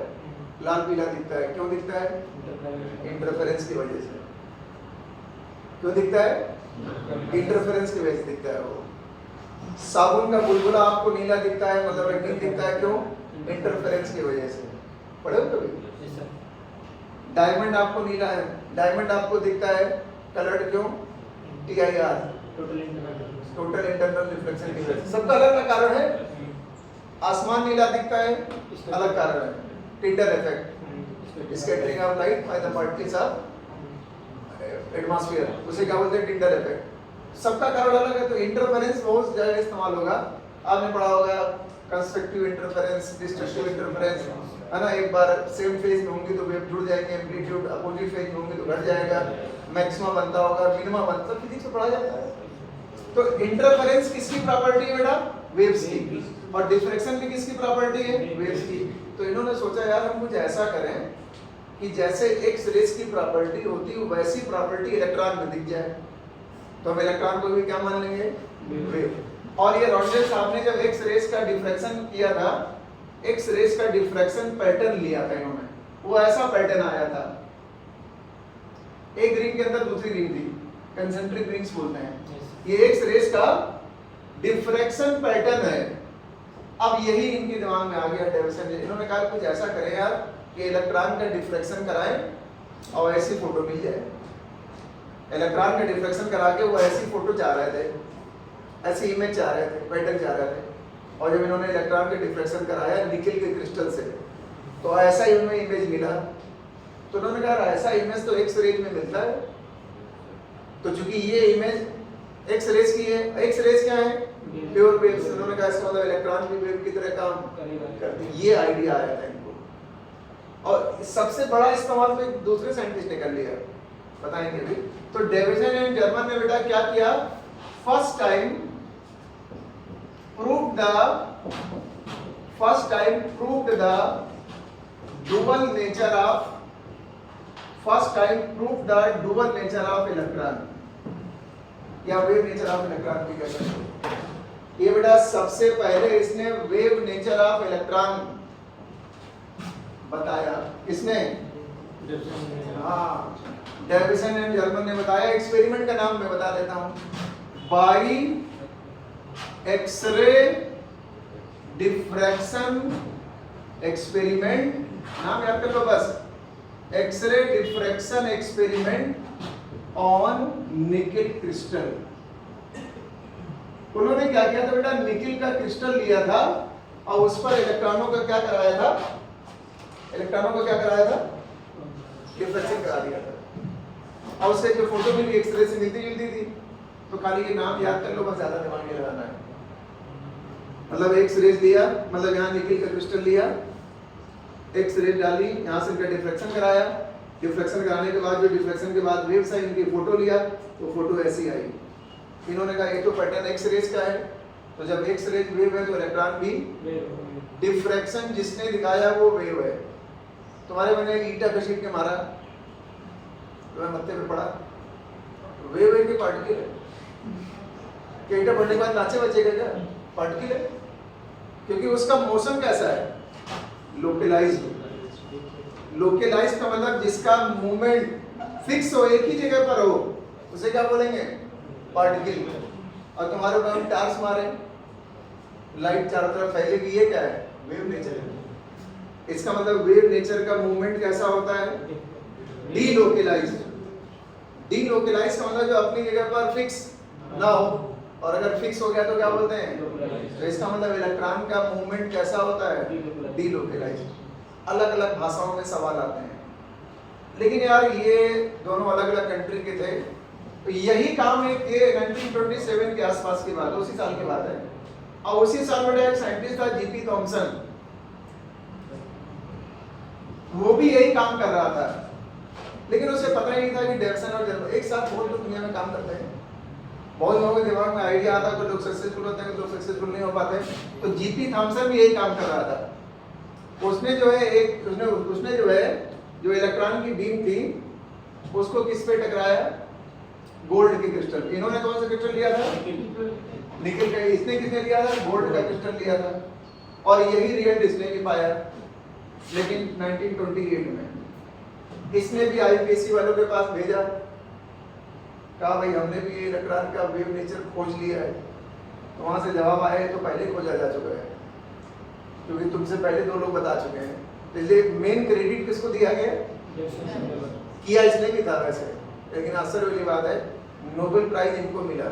लाल पीला दिखता है। क्यों दिखता है? इंटरफेरेंस की वजह से। क्यों दिखता है? इंटरफेरेंस की वजह से दिखता है वो। साबुन का बुलबुला आपको नीला दिखता है, मतलब रंगीन दिखता है, क्यों? इंटरफेरेंस की वजह से। पढ़े हो कभी? डायमंड आपको नीला है, डायमंड आपको दिखता है कलर्ड, क्यों? TIR, टोटल इंटरनल रिफ्लेक्शन की वजह से। सबका अलग अलग कारण है। आसमान नीला दिखता है, अलग कारण है, Tinder effect, scattering of light by the particles of atmosphere, उसे क्या बोलते हैं? Tinder effect. सबका कारण अलग है। तो इंटरफेरेंस बहुत जगह इस्तेमाल होगा, आपने पढ़ा होगा कंस्ट्रक्टिव इंटरफेरेंस, डिस्ट्रक्टिव इंटरफेरेंस, है ना। एक बार सेम फेज में होंगे तो वेव जुड़ जाएंगे, एम्पलीट्यूड अपोजिट फेज में होंगे तो घट जाएगा, मैक्सिमा बनता होगा, मिनिमा बनता, फिजिक्स में पढ़ा जाता है। तो इंटरफेरेंस किसकी प्रॉपर्टी है बेटा? वेव्स की। और डिफ्रैक्शन भी किसकी प्रॉपर्टी है? वेव्स की। तो इन्होंने सोचा यार हम कुछ ऐसा करें कि जैसे एक्स रेज की प्रॉपर्टी होती है वैसी प्रॉपर्टी इलेक्ट्रॉन में दिख जाए, तो हम इलेक्ट्रॉन को भी क्या मान लेंगे? वेव। और ये रॉन्डेल साहब ने जब एक्स रेज का डिफ्रैक्शन किया था, एक्स रेज का डिफ्रैक्शन पैटर्न लिया था इन्होंने, वो ऐसा पैटर्न आया था, एक रिंग के अंदर दूसरी रिंग थी, कंसेंट्रिक रिंग्स बोलते हैं। ये एक्स रेज का डिफ्रैक्शन पैटर्न है। अब यही इनके दिमाग में आ गया डेविसन ने, इन्होंने कहा कुछ ऐसा करें यार कि इलेक्ट्रॉन का डिफ्रैक्शन कराएं और ऐसी फोटो मिल जाए। इलेक्ट्रॉन का डिफ्रैक्शन करा के वो ऐसी फोटो चाह रहे थे, ऐसी इमेज चाह रहे थे, पैटर्न चाह रहे थे। और जब इन्होंने इलेक्ट्रॉन का डिफ्रैक्शन कराया निकेल के क्रिस्टल से, तो ऐसा ही उन्हें इमेज मिला। तो उन्होंने कहा ऐसा इमेज तो एक्स रेज में मिलता है, तो चूंकि ये इमेज एक्स रेज की है, एक्स रेज क्या है? Pure waves. उन्होंने कहा इसका मतलब इलेक्ट्रॉन भी वेव की तरह काम करती है। ये आइडिया आया था इनको, और सबसे बड़ा इस्तेमाल तो एक दूसरे साइंटिस्ट ने कर लिया, बताएंगे भी। तो डेविसन एंड जर्मन ने बेटा क्या किया? First time proved the dual nature of electron, या वेव नेचर ऑफ इलेक्ट्रॉन भी कह सकते हैं। ये बेटा सबसे पहले इसने वेव नेचर ऑफ इलेक्ट्रॉन बताया। किसने? हाँ, डेविसन एंड जर्मन ने बताया। एक्सपेरिमेंट का नाम मैं बता देता हूं, बाई एक्सरे डिफ्रैक्शन एक्सपेरिमेंट, नाम याद कर लो बस, X ray diffraction experiment on nickel crystal. उन्होंने क्या किया था बेटा? निकेल का क्रिस्टल लिया था और उस पर इलेक्ट्रॉनों का क्या कराया था? डिफ्रैक्शन करा दिया था, और उससे जो फोटो मिली एक्सरे से मिलती जुलती थी। तो खाली ये नाम याद कर लो बस, ज्यादा दिमाग नहीं लगाना है। मतलब एक्स रेज लिया, मतलब यहाँ निकेल का क्रिस्टल लिया, एक्स रेज डाली, यहाँ से इनका डिफ्रैक्शन कराया, डिफ्रैक्शन कराने के बाद जो डिफ्रैक्शन के बाद वेव्स आई उनकी फोटो लिया, तो फोटो ऐसी आई। इन्होंने कहा ये तो पैटर्न एक्स रेज का है, तो जब एक्स रेज वेव है तो इलेक्ट्रॉन भी डिफ्रैक्शन जिसने दिखाया वो वेव है। तुम्हारे मैंने ईटा पे सीट के मारा, तो मैं मत्थे पे पड़ा, वेव है कि पार्टिकल है? कि ईटा पड़ने के बाद नाचे बचेगा क्या? पार्टिकल है, क्योंकि उसका मोशन कैसा है? लोकलाइज्ड का मतलब जिसका मूवमेंट फिक्स हो, एक ही जगह पर हो, उसे क्या बोलेंगे? पार्टिकल। और तुम्हारे ऊपर हम टार्च मारे, लाइट चारों तरफ फैलेगी, ये क्या है? वेव नेचर है। इसका मतलब वेव नेचर का मूवमेंट कैसा होता है? डीलोकलाइज्ड। डीलोकलाइज्ड का मतलब जो अपनी जगह पर फिक्स ना हो, और अगर फिक्स हो गया तो क्या बोलते हैं? तो इसका मतलब इलेक्ट्रॉन का मूवमेंट कैसा होता है? डीलोकलाइज्ड। अलग अलग भाषाओं में सवाल आते हैं, लेकिन यार ये दोनों अलग अलग कंट्री के थे, तो यही काम एक 1927 के आसपास की बात है, उसी साल की बात है। और उसी साल में एक साइंटिस्ट था जीपी थॉमसन, वो भी यही काम कर रहा था। लेकिन उसे पता ही नहीं था कि डेविसन और जर्मन एक साथ बहुत लोग दुनिया में काम करते हैं। बहुत लोगों के दिमाग में आइडिया आता है तो लोग सक्सेसफुल होते हैं, तो लोग सक्सेसफुल नहीं हो पाते। तो जीपी थॉमसन भी यही काम कर रहा था। उसने जो है जो इलेक्ट्रॉन की बीम थी उसको किस पे टकराया? गोल्ड के क्रिस्टल। इन्होंने कौन सा क्रिस्टल लिया था? निकल का। इसने किसने लिया था? गोल्ड का क्रिस्टल लिया था। और यही रियल इसने भी पाया। लेकिन 1928 में इसने भी आईपीएससी वालों के पास भेजा, कहा भाई हमने भी ये इलेक्ट्रॉन का वेव नेचर खोज लिया है। तो वहां से जवाब आया तो पहले खोजा जा चुका है, क्योंकि तुमसे पहले 2 लोग बता चुके हैं। तो इसलिए मेन क्रेडिट किसको दिया गया? किया इसने भी था वैसे, लेकिन असर वाली बात है नोबेल प्राइज इनको मिला,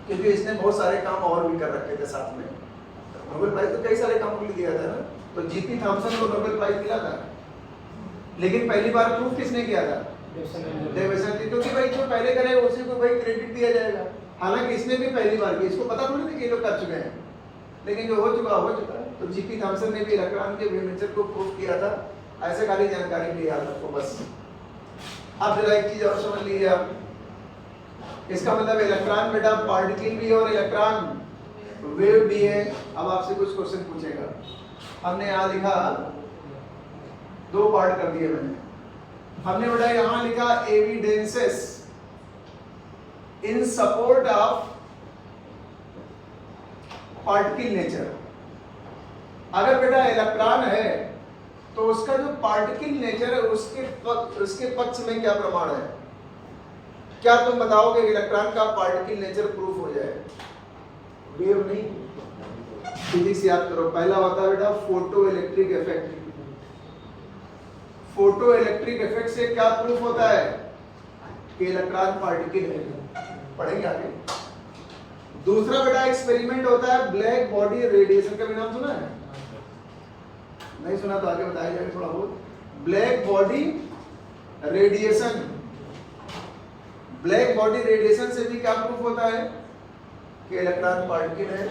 क्योंकि इसने बहुत सारे काम और भी कर रखे थे साथ में। नोबेल प्राइज तो कई सारे कामों के लिए दिया था ना। तो जीपी थॉमसन को नोबेल प्राइज मिला था, लेकिन पहली बार प्रूफ किसने किया था? डेविसन। क्योंकि भाई जो पहले करेगा उसी को भाई क्रेडिट दिया जाएगा। हालांकि इसने भी पहली बार किया, इसको पता थोड़ी था कि ये लोग कर चुके हैं, लेकिन जो हो चुका हो चुका है। तो जीपी थॉमसन ने भी इलेक्ट्रॉन के वेव नेचर को प्रूव किया था। ऐसे खाली जानकारी के लिए याद रखो बस। अब जरा एक चीज और समझ लीजिए आप, इसका मतलब इलेक्ट्रॉन बेटा पार्टिकल भी है और इलेक्ट्रॉन वेव भी है। अब आपसे कुछ क्वेश्चन पूछेगा। हमने यहाँ लिखा 2 पार्ट कर दिए मैंने। हमने बेटा यहाँ लिखा evidences in support of particle nature. अगर बेटा इलेक्ट्रॉन है तो उसका जो पार्टिकल नेचर है उसके पक्ष में क्या प्रमाण है? क्या तुम बताओगे इलेक्ट्रॉन का पार्टिकल नेचर प्रूफ हो जाए? वेव नहीं, फिजिक्स याद करो। पहला होता है बेटा photo electric effect. Photo electric effect से क्या प्रूफ होता है कि इलेक्ट्रॉन पार्टिकल है? पढ़ेंगे आगे। दूसरा बेटा एक्सपेरिमेंट होता है ब्लैक बॉडी रेडिएशन। का भी नाम सुना है? नहीं सुना तो आगे बताया जाएगा थोड़ा बहुत। Black body radiation. Black body radiation से भी क्या प्रूफ होता है कि इलेक्ट्रॉन पार्टिकल है।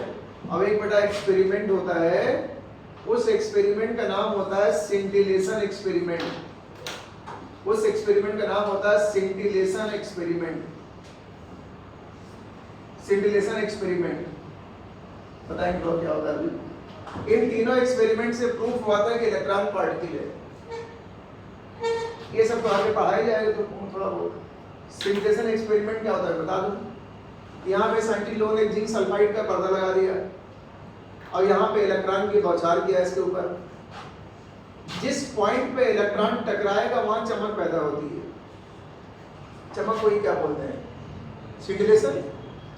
अब एक बेटा एक्सपेरिमेंट होता है, उस एक्सपेरिमेंट का नाम होता है सिंटिलेशन एक्सपेरिमेंट। उस एक्सपेरिमेंट का नाम होता है सिंटिलेशन एक्सपेरिमेंट। सिंटिलेशन एक्सपेरिमेंट बताएंगे तो क्या होता है। इन तीनों एक्सपेरिमेंट से प्रूफ हुआ था कि इलेक्ट्रॉन पार्टिकल है। ये सब तो आगे पढ़ाया जाएगा तो थोड़ा बहुत। सिंटिलेशन एक्सपेरिमेंट क्या होता है बता दूं। यहाँ पे साइंटिस्ट लोगों ने जिंक सल्फाइड का पर्दा लगा दिया और यहाँ पे इलेक्ट्रॉन की बौछार किया इसके ऊपर। जिस पॉइंट पे इलेक्ट्रॉन टकराएगा वहां चमक पैदा होती है। चमक को ही क्या बोलते हैं? सिंटिलेशन।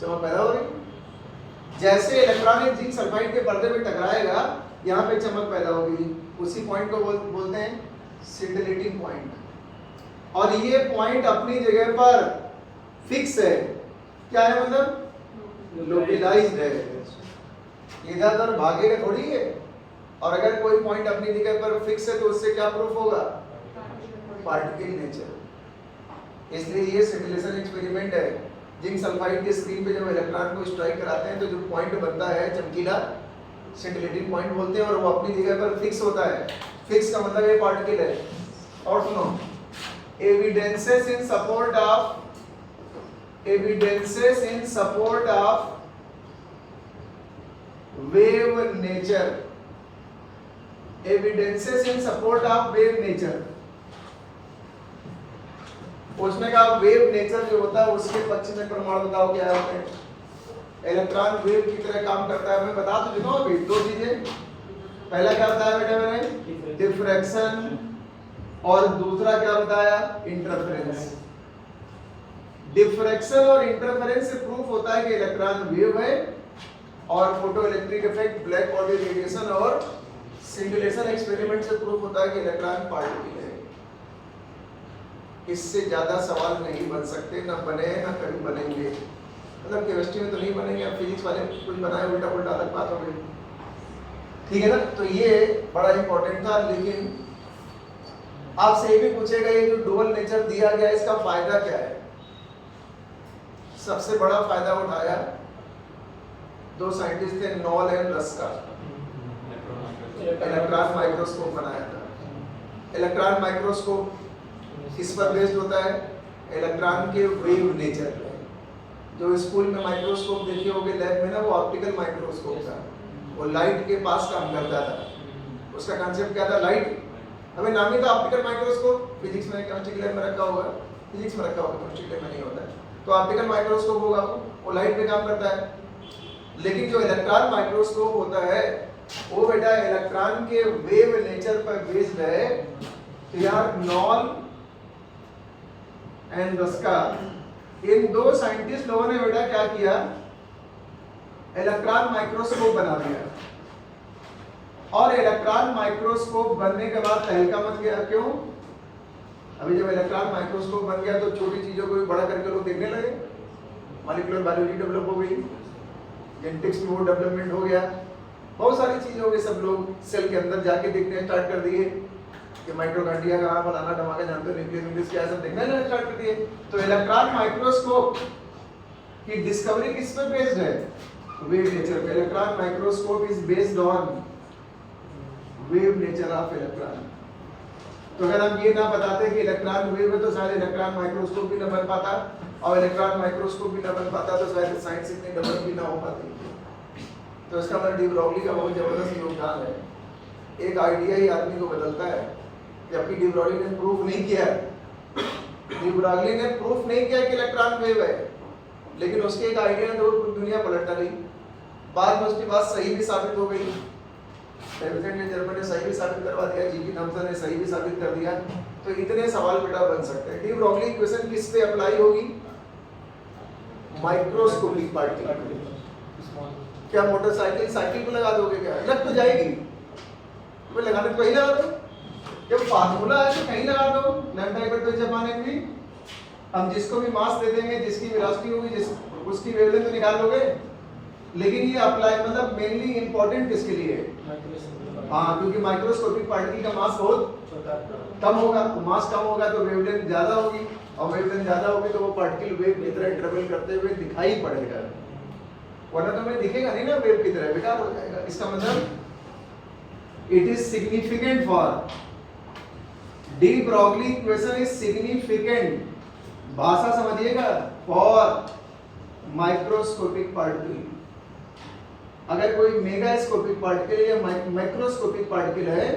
चमक पैदा हो रही। जैसे इलेक्ट्रॉन एक जिंक सल्फाइड के पर्दे में टकराएगा यहाँ पे चमक पैदा होगी। उसी पॉइंट को बोलते हैं सिंटिलेटिंग पॉइंट। और ये पॉइंट अपनी जगह पर फिक्स है। क्या है मतलब? लोकलाइज्ड है, इधर उधर भागेगा थोड़ी है। और अगर कोई पॉइंट अपनी जगह पर फिक्स है तो उससे क्या प्रूफ होगा? Particle nature. इसलिए ये सिंटिलेशन एक्सपेरिमेंट है। जिंक सल्फाइड के स्क्रीन पे जब इलेक्ट्रॉन को स्ट्राइक कराते हैं तो जो पॉइंट बनता है चमकीला, सिंटिलेटिंग पॉइंट बोलते हैं, और वो अपनी जगह पर फिक्स होता है। फिक्स का मतलब ये पार्टिकल है। और सुनो, evidences in support of wave nature. Evidences in support of wave nature. उसने कहा वेव नेचर जो होता है उसके पक्ष में प्रमाण बताओ क्या होते हैं। इलेक्ट्रॉन वेव की तरह काम करता है। मैं बता तो चुका हूं अभी 2 चीजें। पहला क्या बताया बेटा मैंने? डिफ्रैक्शन। और दूसरा क्या बताया? इंटरफेरेंस। डिफ्रैक्शन और इंटरफेरेंस से प्रूफ होता है कि इलेक्ट्रॉन वेव है। और photo electric effect, black body radiation और सिंटिलेशन एक्सपेरिमेंट से प्रूफ होता है कि इलेक्ट्रॉन पार्टिकल है। इससे ज्यादा सवाल नहीं बन सकते, ना बने ना कभी बनेंगे। मतलब केमिस्ट्री में तो नहीं बनेंगे, फिजिक्स वाले कुछ बनाए उल्टा उल्टा अलग बात हो गई। ठीक है ना? तो ये बड़ा इंपॉर्टेंट था। लेकिन आपसे ये भी पूछेगा ये जो डुअल नेचर दिया गया इसका फायदा क्या है? सबसे बड़ा फायदा उठाया 2 साइंटिस्ट थे, knoll and Ruska. Electron microscope बनाया था। इलेक्ट्रॉन माइक्रोस्कोप किस पर बेस्ड होता है? इलेक्ट्रॉन के वेव नेचर पे। जो स्कूल में माइक्रोस्कोप देखे होगे लैब में ना, वो ऑप्टिकल माइक्रोस्कोप था, वो लाइट के पास काम करता था। उसका कॉन्सेप्ट क्या था? लाइट। हमें नाम ही था ऑप्टिकल माइक्रोस्कोप। फिजिक्स में, केमिस्ट्री के लैब में रखा होगा, फिजिक्स में रखा होगा, केमिस्ट्री के लैब में नहीं होता है। तो ऑप्टिकल माइक्रोस्कोप होगा, वो लाइट पे काम करता है। लेकिन जो इलेक्ट्रॉन माइक्रोस्कोप होता है वो बेटा इलेक्ट्रॉन के वेव नेचर पर बेस्ड है। तो यार नॉल एंड रस्का, इन दो साइंटिस्ट लोगों ने बेटा क्या किया? इलेक्ट्रॉन माइक्रोस्कोप बना दिया। और इलेक्ट्रॉन माइक्रोस्कोप बनने के बाद तहलका मच गया। क्यों? अभी जब इलेक्ट्रॉन माइक्रोस्कोप बन गया तो छोटी चीजों को भी बड़ा करके लोग देखने लगे। मॉलिक्यूलर बायोलॉजी डेवलप हो गई, जेनेटिक्स में वो डेवलपमेंट हो गया, बहुत सारी चीजें हो गई। सब लोग सेल के अंदर जाके देखने स्टार्ट कर दिए कि माइटोकॉन्ड्रिया कहाँ, फलाना ढमाका, जानते हो, न्यूक्लियस क्या, सब देखना स्टार्ट कर दिए। तो इलेक्ट्रॉन माइक्रोस्कोप की डिस्कवरी किस पर बेस्ड है? वेव नेचर पे। Electron microscope is based on wave nature of electron. तो अगर हम ये ना बताते कि इलेक्ट्रॉन वेव है तो शायद इलेक्ट्रॉन माइक्रोस्कोप भी ना बन पाता, और इलेक्ट्रॉन माइक्रोस्कोप भी ना बन पाता तो शायद साइंस इतनी डेवलप भी ना हो पाती। तो इसका मतलब डी ब्रॉगली का बहुत जबरदस्त योगदान है। एक आइडिया ही आदमी को बदलता है, जबकि डी ब्रॉगली ने प्रूफ नहीं किया। डी ब्रॉगली ने प्रूफ नहीं किया कि इलेक्ट्रॉन वेव है, लेकिन उसके एक आइडिया ने दुनिया पलट डाली। बाद में उसकी बात सही भी साबित हो गई। जर्मन ने सही भी साबित करवा दिया, जीपी थॉमसन ने सही भी साबित कर दिया। तो इतने सवाल बेटा बन सकते हैं। डी ब्रॉगली इक्वेशन किस पे अप्लाई होगी? Microscopic particle. क्या मोटरसाइकिल साइकिल को लगा दोगे? क्या लग तो जाएगी, वो लगाने तो कहीं लगा दो। जब फार्मूला है तो कहीं लगा दो। लैम्डा इक्वल टू जापाने भी हम जिसको भी मास दे देंगे, जिसकी वेलोसिटी होगी, जिस उसकी वेवलेंथ तो निकाल लोगे। लेकिन ये अप्लाई मतलब मेनली इंपॉर्टेंट किसके लिए है? हाँ, क्योंकि माइक्रोस्कोपिक पार्टिकल का मास बहुत कम होगा। तो मास कम होगा तो वेवलेंथ ज्यादा होगी, और वेवलेंथ ज्यादा होगी तो वो पार्टिकल वेव की तरह ट्रेवल करते हुए दिखाई पड़ेगा, वरना तो हमें दिखेगा नहीं ना वेव की तरह, बेकार हो जाएगा। इसका मतलब it is significant for de Broglie equation is significant, भाषा समझिएगा, फॉर माइक्रोस्कोपिक पार्टिकल। अगर कोई मेगास्कोपिक पार्टिकल या माइक्रोस्कोपिक पार्टिकल है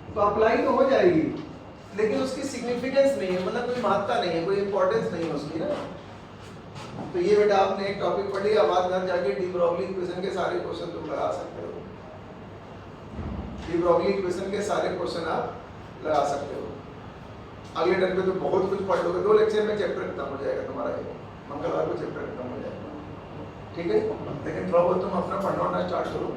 तो अप्लाई तो हो जाएगी, लेकिन उसकी सिग्निफिकेंस नहीं है, मतलब कोई महत्ता नहीं है, कोई इंपॉर्टेंस नहीं है उसकी ना। तो ये बेटा आपने एक टॉपिक पढ़ लिया, बाद घर जाके डी ब्रॉगली इक्वेशन के सारे क्वेश्चन तुम लगा सकते हो। डी ब्रॉगली इक्वेशन के सारे क्वेश्चन आप लगा सकते हो। अगले टर्म पे तो बहुत कुछ पढ़ लोगे, 2 लेक्चर में चैप्टर खत्म हो जाएगा तुम्हारा, मंगलवार को चैप्टर खत्म हो जाएगा, ठीक है। लेकिन थोड़ा बहुत तुम अपना पढ़ना स्टार्ट करो।